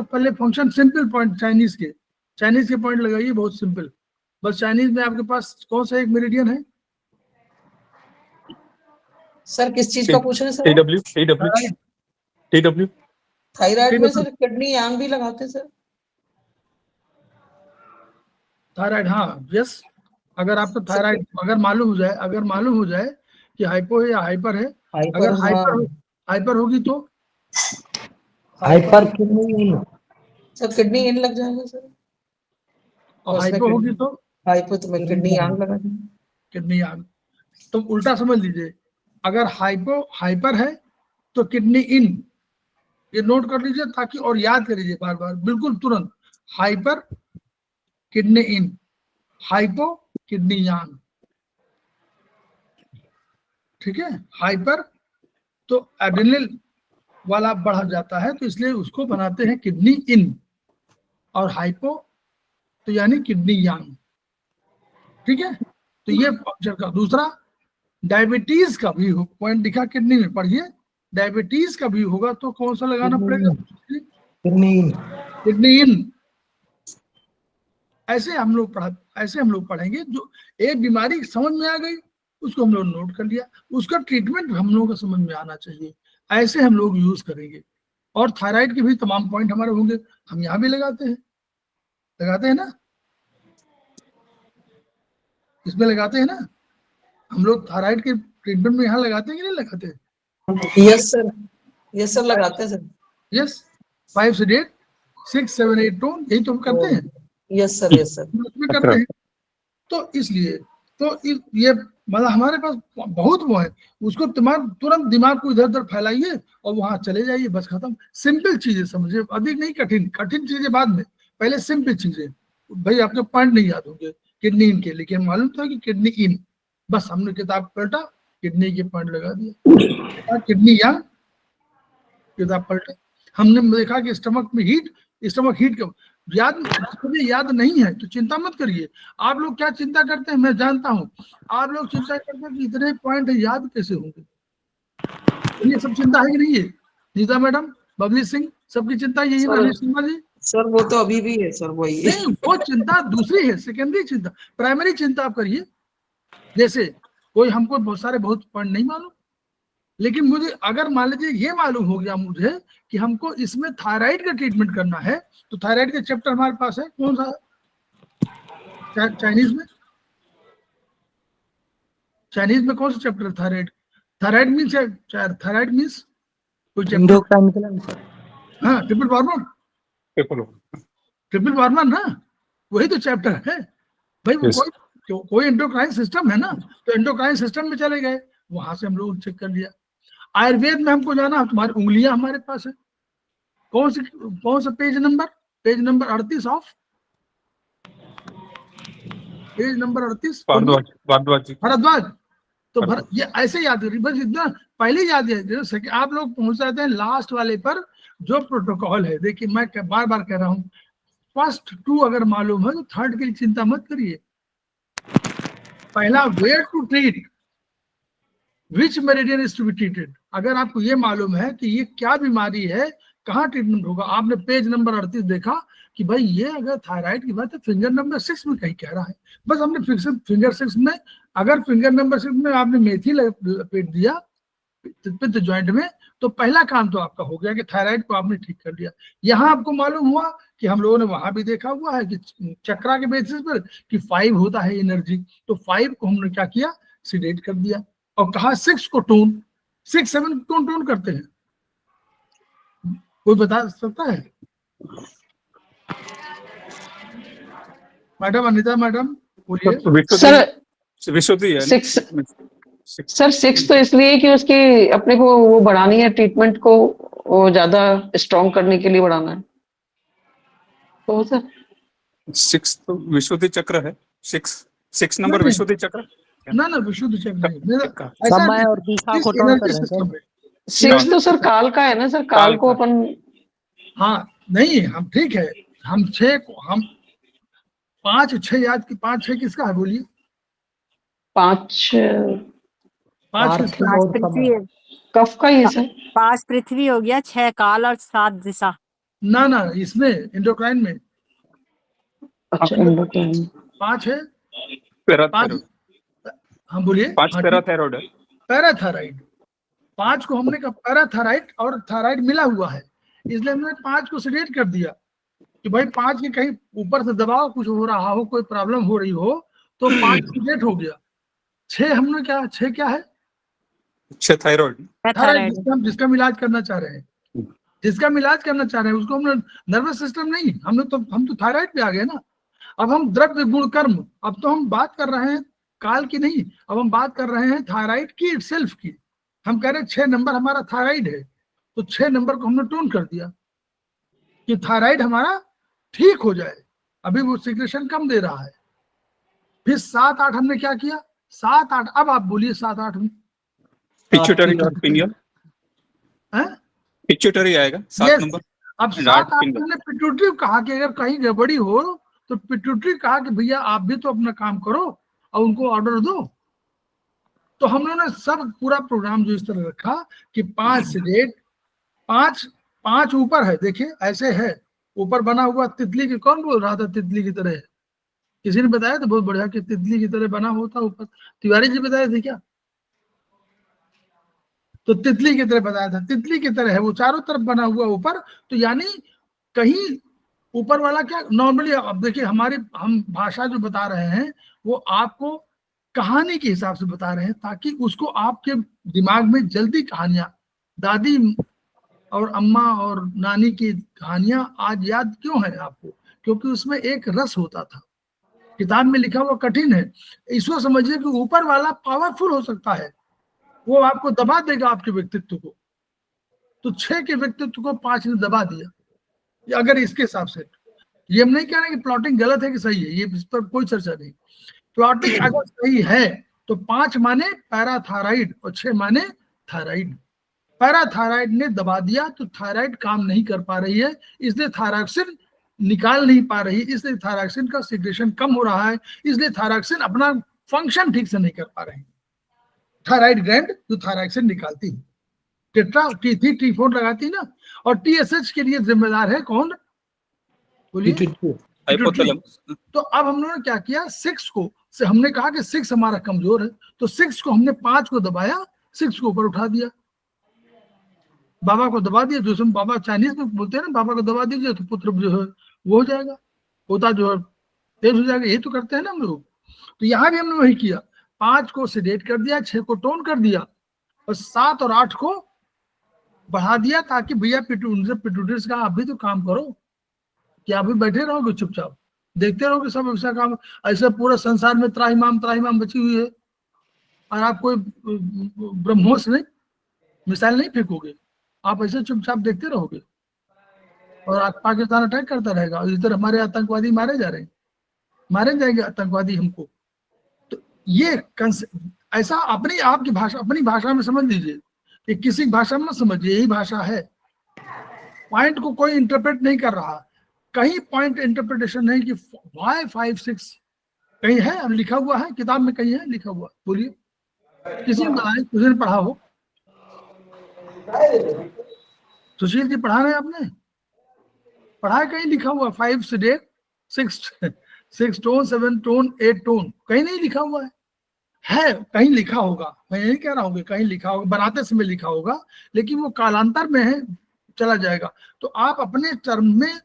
पहले फंक्शन सिंपल पॉइंट चाइनीज के पॉइंट लगाइए, बहुत सिंपल। बस चाइनीज में आपके पास कौन सा एक मेरिडियन है सर किस चीज का पूछ रहे हैं सर? TW थायराइड में सर किडनी यांग भी लगाते हैं सर। थायराइड, हाँ यस। अगर आपको थायराइड अगर मालूम हो जाए कि हाइपो है या हाइपर है, अगर हाइपर होगी तो हाइपर किडनी सर किडनी इन लग जाएगा सर, और हाइपो होगी तो हाइपो तो मैं किडनी यांग लगा दूंगा। किडनी यांग। तो उल्टा समझ लीजिए, अगर हाइपर है तो किडनी इन, ये नोट कर लीजिए ताकि और याद कर लीजिए बार बार बिल्कुल तुरंत। हाइपर किडनी इन, हाइपो किडनी यांग, ठीक है। हाइपर तो एड्रेनल वाला बढ़ जाता है, तो इसलिए उसको बनाते हैं किडनी इन, और हाइपो तो यानी किडनी यांग, ठीक है। तो ये फंक्शन का। दूसरा डायबिटीज का भी पॉइंट दिखा किडनी में, पढ़िए डायबिटीज का भी होगा तो कौन सा लगाना पड़ेगा, किडनी इन। ऐसे हम लोग पढ़ेंगे। जो एक बीमारी समझ में आ गई उसको हम लोग नोट कर लिया, उसका ट्रीटमेंट हम लोगों को समझ में आना चाहिए, ऐसे हम लोग यूज करेंगे। और थायराइड के भी तमाम पॉइंट हमारे होंगे, हम यहाँ भी लगाते हैं ना, इसमें लगाते हैं ना हम लोग। थायराइड के ट्रीटमेंट में यहाँ लगाते हैं कि नहीं लगाते? यस सर लगाते हैं सर। यस, 5 से 8 6 7 8 टोन, यही तो हम करते हैं। यस सर उसमें करते हैं। तो इसलिए तो ये मतलब हमारे पास बहुत वो है, उसको तुरंत दिमाग को इधर उधर फैलाइए और वहां चले जाइए, बस खत्म। सिंपल चीजें समझिए, अधिक नहीं कठिन चीजें बाद में, पहले सिंपल चीजें। भाई आपके पॉइंट नहीं याद होंगे किडनी इन के, लेकिन मालूम था कि किडनी इन, बस हमने किताब पलटा किडनी के पॉइंट लगा दिया। किडनी यांग किताब पलटा, हमने देखा कि स्टमक हीट का याद नहीं है तो चिंता मत करिए। आप लोग क्या चिंता करते हैं मैं जानता हूं, आप लोग चिंता करते हैं कि इतने पॉइंट याद कैसे होंगे। ये सब चिंता है कि नहीं है? नीता मैडम, बबली सिंह, सबकी चिंता यही है जी? सर वो तो अभी भी है सर, वही नहीं, वो चिंता दूसरी है, सेकेंडरी चिंता। प्राइमरी चिंता आप करिए, जैसे कोई हमको बहुत पॉइंट नहीं मालूम, लेकिन मुझे अगर मान लीजिए ये मालूम हो गया मुझे कि हमको इसमें थायराइड का ट्रीटमेंट करना है, तो थायराइड का चैप्टर हमारे पास है, कौन सा? चाइनीज में, चाइनीज में कौन सा चैप्टर है? Thyroid. Thyroid means, thyroid means कोई चैप्टर, हाँ, ट्रिपल हार्मोन, ट्रिपल हार्मोन ना, वही तो चैप्टर है भाई। वो कोई एंडोक्राइन सिस्टम है ना, तो एंडोक्राइन सिस्टम में चले गए, वहां से हम लोग चेक कर लिया। आयुर्वेद में हमको जाना है, तुम्हारी उंगलियां हमारे पास है, कौन सा page number? Page number 38 of, page number 38 Bhardwaj. तो ये ऐसे याद करिए, बस इतना पहले याद है, जैसे कि आप लोग पहुंच जाते हैं लास्ट वाले पर, जो प्रोटोकॉल है। देखिए मैं बार बार कह रहा हूँ, फर्स्ट 2 अगर मालूम है तो थर्ड के लिए चिंता मत करिए। पहला, where to treat, which meridian is to be treated. अगर आपको ये मालूम है कि ये क्या बीमारी है, कहाँ ट्रीटमेंट होगा। आपने पेज नंबर 38 देखा कि भाई ये अगर थायराइड की बात है, फिंगर नंबर 6 में कहीं कह रहा है, बस हमने फिंगर 6 में, अगर फिंगर नंबर 6 में आपने मेथी लपेट दिया पित्त ज्वाइंट में, तो पहला काम तो आपका हो गया कि थायराइड को आपने ठीक कर लिया। यहाँ आपको मालूम हुआ कि हम लोगों ने वहां भी देखा हुआ है कि चक्रा के बेसिस पर कि 5 होता है एनर्जी, तो 5 को हमने क्या किया, सिडेट कर दिया, और कहा 6 को टोन, 6 7 कौन टोन करते हैं, कोई बता सकता है? मैडम अनिता मैडम बोलिए। सर विशुद्धि है 6 तो इसलिए कि उसकी अपने को वो बढ़ानी है, ट्रीटमेंट को वो ज्यादा स्ट्रॉन्ग करने के लिए बढ़ाना है, तो सर 6 तो विशुद्धि चक्र है, 6 नंबर विशुद्धि चक्र ना, विशुद्ध चक्र नहीं, मेरा समय और दिशा को टोन कर रहे हैं सर। 6 तो सर काल का है ना सर, काल को अपन, हाँ नहीं, हम ठीक है, हम 6 को, हम 5 6 याद की, 5 6 किसका है बोलिए? 5 पृथ्वी, कफ का ही है सर। 5 पृथ्वी हो गया, 6 काल और 7 दिशा। ना इसमें एंडोक्राइन में अच्छा, 5 है, 5 हम बोलिए 5 पैराथायराइड है, पैराथायराइड। 5 को हमने कहा पैराथायराइड, और थायराइड मिला हुआ है, इसलिए हमने 5 को सिलेक्ट कर दिया कि भाई 5 के कहीं ऊपर से दबाव कुछ हो रहा हो, कोई प्रॉब्लम हो रही हो, तो 5 सिलेक्ट हो गया। 6 हमने क्या, 6 क्या है? 6 थायराइड, जिसका हम इलाज करना चाह रहे हैं, जिसका हम इलाज करना चाह रहे हैं उसको हमने नर्वस सिस्टम नहीं, हम तो थायराइड पे आ गए ना। अब हम द्रव्य गुण कर्म, अब तो हम बात कर रहे हैं काल की नहीं, अब हम बात कर रहे हैं थायराइड की इटसेल्फ की। हम कह रहे हैं 6 नंबर हमारा थायराइड है, तो 6 नंबर को हमने टोन कर दिया कि थायराइड हमारा ठीक हो जाए, अभी वो सिक्रेशन कम दे रहा है। फिर 7 8 हमने क्या किया, 7 8, अब आप बोलिए 7 8 में पिट्यूटरी और पिनियल, पिट्यूटरी आएगा 7 नंबर। अब 7 8 हमने पिट्यूटरी कहा कि अगर कहीं गड़बड़ी हो तो पिट्यूटरी कहा कि भैया आप भी तो अपना काम करो और उनको ऑर्डर दो। तो हम लोगों ने सब पूरा प्रोग्राम जो इस तरह रखा कि 5 सिलेक्ट, 5 ऊपर है, देखिए ऐसे है, ऊपर बना हुआ तितली की, कौन बोल रहा था तितली की तरह है? किसी ने बताया था बहुत बढ़िया कि तितली की तरह बना होता ऊपर, तिवारी जी बताए थे क्या? तो तितली की तरह बताया था, तितली की तरह है वो, चारों तरफ बना हुआ ऊपर। तो यानी कहीं ऊपर वाला क्या, नॉर्मली अब देखिए हम भाषा जो बता रहे हैं वो आपको कहानी के हिसाब से बता रहे हैं, ताकि उसको आपके दिमाग में जल्दी कहानियां, दादी और अम्मा और नानी की कहानियां आज याद क्यों है आपको? क्योंकि उसमें एक रस होता था, किताब में लिखा हुआ कठिन है। इसको समझिए कि ऊपर वाला पावरफुल हो सकता है, वो आपको दबा देगा आपके व्यक्तित्व को। तो 6 के व्यक्तित्व को 5 ने दबा दिया। अगर इसके हिसाब से, ये हम नहीं कह रहे कि प्लॉटिंग गलत है कि सही है, ये इस पर कोई चर्चा नहीं। प्लॉटिंग अगर सही है तो 5 माने पैराथायराइड और 6 माने थायराइड। पैराथायराइड ने दबा दिया तो थायराइड काम नहीं कर पा रही है, इसलिए थायरॉक्सिन निकाल नहीं पा रही, इसलिए थायरॉक्सिन का सिक्रेशन कम हो रहा है, इसलिए थायरॉक्सिन अपना फंक्शन ठीक से नहीं कर पा रही। थायराइड ग्लैंड जो थायरॉक्सिन निकालती है, टेट्रा T3 T4 लगाती ना, और TSH के लिए जिम्मेदार है कौन बोलिए? हाइपोथैलेमस। तो अब हम लोगों ने क्या किया, 6 को से हमने कहा कि 6 हमारा कमजोर है, तो 6 को हमने 5 को दबाया, 6 को ऊपर उठा दिया, बाबा को दबा दिया, जो बाबा चाइनीज में बोलते हैं ना, बाबा को दबा दीजिए तो पुत्र जो है वो हो जाएगा, पोता जो है तेज हो जाएगा, यही तो करते हैं ना हम लोग। तो यहाँ भी हमने वही किया, 5 को सेडेट कर दिया, 6 को टोन कर दिया और 7 और 8 को बढ़ा दिया, ताकि भैया पिट्यूटरीज का आप भी तो काम करो, कि आप भी बैठे रहोगे चुपचाप देखते रहोगे सब ऐसा काम। ऐसे पूरे संसार में त्राहिमाम बची हुई है और आप कोई ब्रह्मोस नहीं, मिसाइल नहीं फेंकोगे, आप ऐसे चुपचाप देखते रहोगे और पाकिस्तान अटैक करता रहेगा और इधर हमारे आतंकवादी मारे जा रहे हैं, मारे जाएंगे आतंकवादी हमको। तो ये ऐसा अपनी आपकी भाषा, अपनी भाषा में समझ लीजिए, कि किसी भाषा में समझिए, यही भाषा है। पॉइंट को कोई इंटरप्रेट नहीं कर रहा, कहीं पॉइंट इंटरप्रिटेशन नहीं कि वाई 5 6 कहीं है, अब लिखा हुआ है किताब में, कहीं है लिखा हुआ, बोलिए किसी ने बताया, किसी ने पढ़ा हो? सुशील जी पढ़ा रहे हैं आपने? पढ़ा है कहीं लिखा हुआ 5 सेडेट 6 टोन 7 टोन 8 टोन? कहीं नहीं लिखा हुआ है कहीं लिखा होगा, मैं नहीं कह रहा हूँ कहीं लिखा होगा, बनाते समय लिखा होगा, लेकिन वो कालांतर में है, चला जाएगा। तो आप अपने टर्म में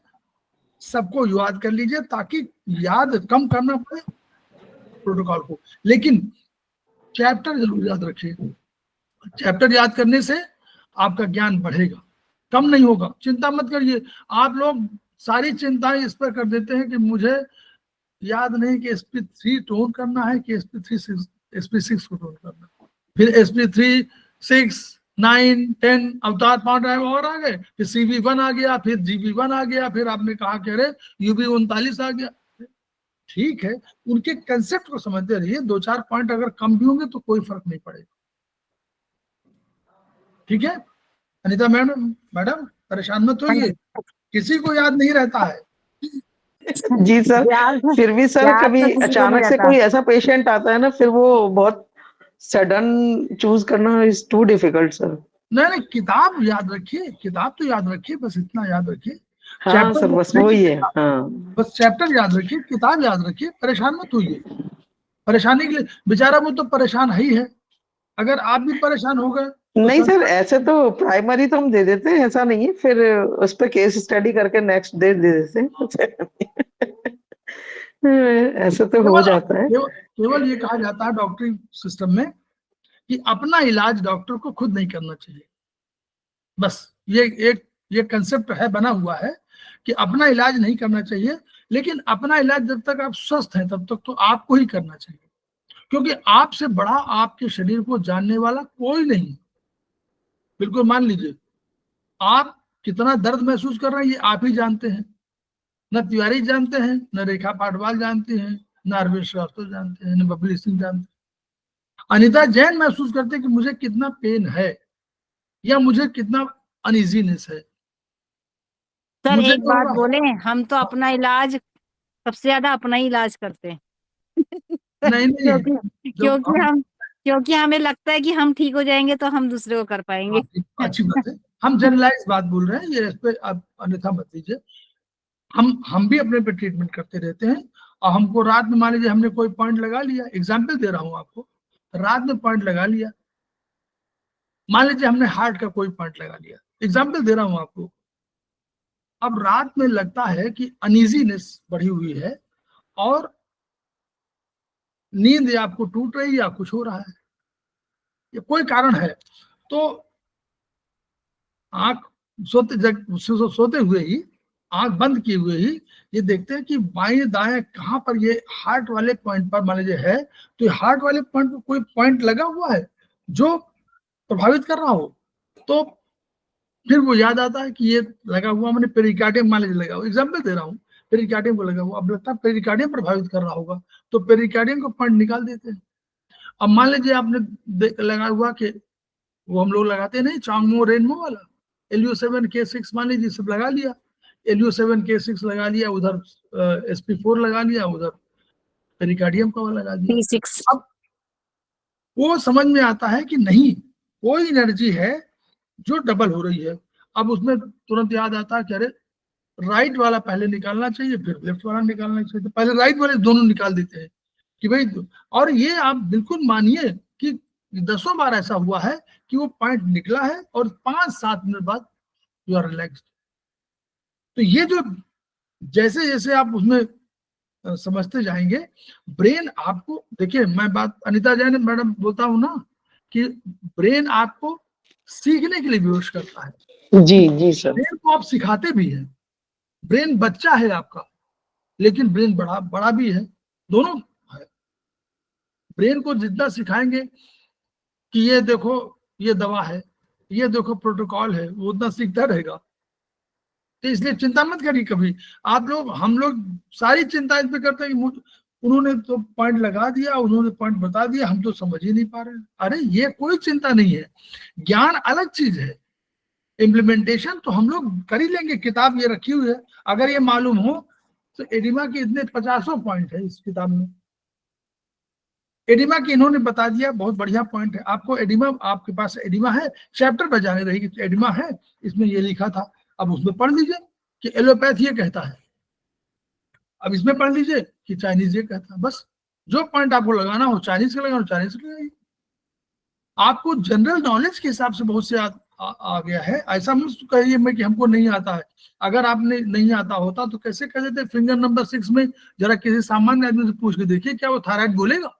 सबको याद कर लीजिए, ताकि याद कम करना पड़े प्रोटोकॉल को, लेकिन चैप्टर जरूर याद रखिए। चैप्टर याद करने से आपका ज्ञान बढ़ेगा, कम नहीं होगा। चिंता मत करिए, आप लोग सारी चिंताएं इस पर कर देते हैं कि मुझे याद नहीं कि sp3 टोन करना है कि sp6 को टोन करना है, फिर sp3 6 9 10 अवतार 5 और आ गए, फिर cv1 आ गया, फिर gv1 आ गया, फिर आपने कहा कि अरे ub39 आ गया। ठीक है, उनके कंसेप्ट को समझते रहिए, 2-4 पॉइंट अगर कम भी होंगे तो कोई फर्क नहीं पड़ेगा। ठीक है अनीता मैडम परेशान मत होइए, किसी को याद नहीं रहता है। जी सर, फिर भी सर याद कभी तो किसी को अचानक नहीं से रहता। कोई ऐसा पेशेंट आता है ना, फिर वो बहुत सडन चूज करना इज टू डिफिकल्ट सर। नहीं किताब याद रखिए, किताब तो याद रखिए, बस इतना याद रखिए। हाँ चैप्टर सर, बस वही है। हाँ बस चैप्टर याद रखिए, किताब याद रखिए, परेशान मत होइए। परेशानी के लिए बेचारा वो तो परेशान ही है, अगर आप भी परेशान हो गए तो नहीं सर, ऐसे तो प्राइमरी तो हम दे देते हैं, ऐसा नहीं है, फिर उस पर केस स्टडी करके नेक्स्ट डे दे देते हैं। ऐसे तो हो जाता है। केवल ये कहा जाता है डॉक्टरी सिस्टम में कि अपना इलाज डॉक्टर को खुद नहीं करना चाहिए, बस ये कंसेप्ट है, बना हुआ है कि अपना इलाज नहीं करना चाहिए, लेकिन अपना इलाज जब तक आप स्वस्थ हैं तब तक तो आपको ही करना चाहिए, क्योंकि आपसे बड़ा आपके शरीर को जानने वाला कोई नहीं। बिल्कुल मान लीजिए, आप कितना दर्द महसूस कर रहे हैं ये आप ही जानते हैं, न तिवारी जानते हैं, न रेखा पाटवाल जानती हैं, न अरविंद श्रीवास्तव जानते हैं, न बबली सिंह जानते हैं। अनिता जैन महसूस करते हैं कि मुझे कितना पेन है या मुझे कितना अनइजीनेस है। सर मुझे एक तो बात होगा। बोले, हम तो अपना इलाज सबसे ज्यादा अपना ही इलाज करते हैं। नहीं क्योंकि हमें लगता है कि हम ठीक हो जाएंगे तो हम दूसरे को कर पाएंगे। अच्छी बात है, हम जनरलाइज बात बोल रहे हैं, ये इस पे आप अन्यथा मत लीजिए। हम भी अपने पे ट्रीटमेंट करते रहते हैं, और हमको रात में मान लीजिए हमने कोई पॉइंट लगा लिया, एग्जाम्पल दे रहा हूँ आपको, रात में पॉइंट लगा लिया, मान लीजिए हमने हार्ट का कोई पॉइंट लगा लिया, एग्जाम्पल दे रहा हूँ आपको। अब रात में लगता है कि अनइजीनेस बढ़ी हुई है और नींद आपको टूट रही है या कुछ हो रहा है, ये कोई कारण है, तो आंख सोते हुए ही, आंख बंद किए हुए ही ये देखते हैं कि बाएं दाएं कहाँ पर ये हार्ट वाले पॉइंट पर मान लीजिए है, तो ये हार्ट वाले पॉइंट पर कोई पॉइंट लगा हुआ है जो प्रभावित कर रहा हो, तो फिर वो याद आता है कि ये लगा हुआ, मैंने पेरिकार्डियम मान लीजिए लगा हुआ, एग्जाम्पल दे रहा हूँ, पेरिकार्डियम को लगा हुआ, अब लगता है पेरिकार्डियम प्रभावित कर रहा होगा, तो पेरिकार्डियम को पॉइंट निकाल देते हैं। अब मान लीजिए आपने लगा हुआ कि वो हम लोग लगाते नहीं, चांगमो रेनमो वाला LU7K6 मान लीजिए सब लगा लिया, LU7K6 लगा लिया, उधर SP4 लगा लिया, उधर पेरिकार्डियम का लगा दिया। P6 अब वो समझ में आता है कि नहीं, कोई एनर्जी है जो डबल हो रही है। अब उसमें तुरंत याद आता है कि अरे राइट वाला पहले निकालना चाहिए, फिर लेफ्ट वाला निकालना चाहिए, तो पहले राइट वाले दोनों निकाल देते हैं कि भाई। और ये आप बिल्कुल मानिए कि 10 बार ऐसा हुआ है कि वो पॉइंट निकला है और 5-7 मिनट बाद यू आर रिलैक्स्ड। तो ये जो जैसे जैसे आप उसमें समझते जाएंगे, ब्रेन आपको, देखिए मैं बात अनिता जैन मैडम बोलता हूं ना कि ब्रेन आपको सीखने के लिए विवश करता है। जी जी सर। ब्रेन को आप सिखाते भी हैं। ब्रेन बच्चा है आपका, लेकिन ब्रेन बड़ा भी है, दोनों है। ब्रेन को जितना सिखाएंगे कि ये देखो ये दवा है, ये देखो प्रोटोकॉल है, वो उतना सीखता रहेगा। तो इसलिए चिंता मत करिए कभी आप लोग। हम लोग सारी चिंता इस पे करते हैं कि उन्होंने तो पॉइंट लगा दिया, उन्होंने पॉइंट बता दिया, हम तो समझ ही नहीं पा रहे। अरे ये कोई चिंता नहीं है, ज्ञान अलग चीज है, इम्प्लीमेंटेशन तो हम लोग कर ही लेंगे। किताब ये रखी हुई है, अगर ये मालूम हो तो एडिमा के इतने 50 पॉइंट है इस किताब में। एडिमा की इन्होंने बता दिया, बहुत बढ़िया पॉइंट है। आपको एडिमा, आपके पास एडिमा है, चैप्टर पर जाने रहेगी तो एडिमा है, इसमें ये लिखा था, अब उसमें पढ़ लीजिए कि एलोपैथ ये कहता है, अब इसमें पढ़ लीजिए कि चाइनीज ये कहता है। बस जो पॉइंट आपको लगाना हो चाइनीज का लगाना, चाइनीज का लगाइए। आपको जनरल नॉलेज के हिसाब से बहुत से आ गया है। ऐसा मत कहिए मैं कि हमको नहीं आता है। अगर आपने नहीं आता होता तो कैसे कह देते फिंगर नंबर 6 में जरा किसी सामान्य आदमी से पूछ के देखिए, क्या वो थायराइड बोलेगा?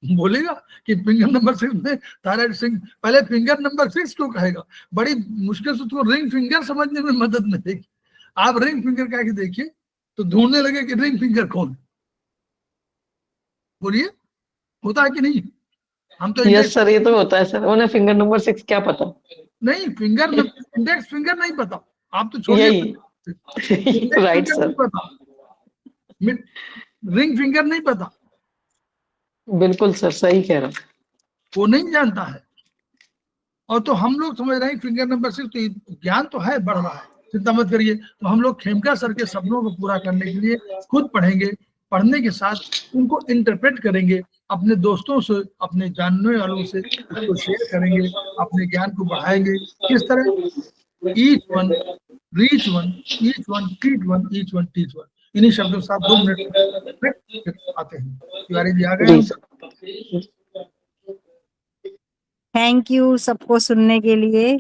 बोलेगा कि फिंगर नंबर 6 में थायराइड सिंह, पहले फिंगर नंबर 6 क्यों कहेगा? बड़ी मुश्किल से उसको रिंग फिंगर समझने में मदद मिलेगी। आप रिंग फिंगर कह के देखिए तो ढूंढने लगे कि रिंग फिंगर कौन। बोलिए, होता है कि नहीं? हम तो यस सर, ये तो होता है सर। उन्हें फिंगर नंबर 6 क्या पता? नहीं, फिंगर इंडेक्स फिंगर नहीं पता, आप तो छोड़िए। यही राइट सर, रिंग फिंगर नहीं पता, बिल्कुल सर, सही कह रहा हूँ। वो नहीं जानता है। और तो हम लोग समझ रहे हैं फिंगर नंबर 6, तो ज्ञान तो है, बढ़ रहा है, चिंता मत करिए। तो हम लोग खेमका सर के सपनों को पूरा करने के लिए खुद पढ़ेंगे, पढ़ने के साथ उनको इंटरप्रेट करेंगे, अपने दोस्तों से, अपने जानने वालों से उसको शेयर करेंगे, अपने ज्ञान को बढ़ाएंगे। किस तरह? Each one reach one, each one treat one, each one teach one. इन्हीं शब्दों के साथ 2 मिनट आते हैं। तिवारी जी आ गए हैं। थैंक यू सबको सुनने के लिए।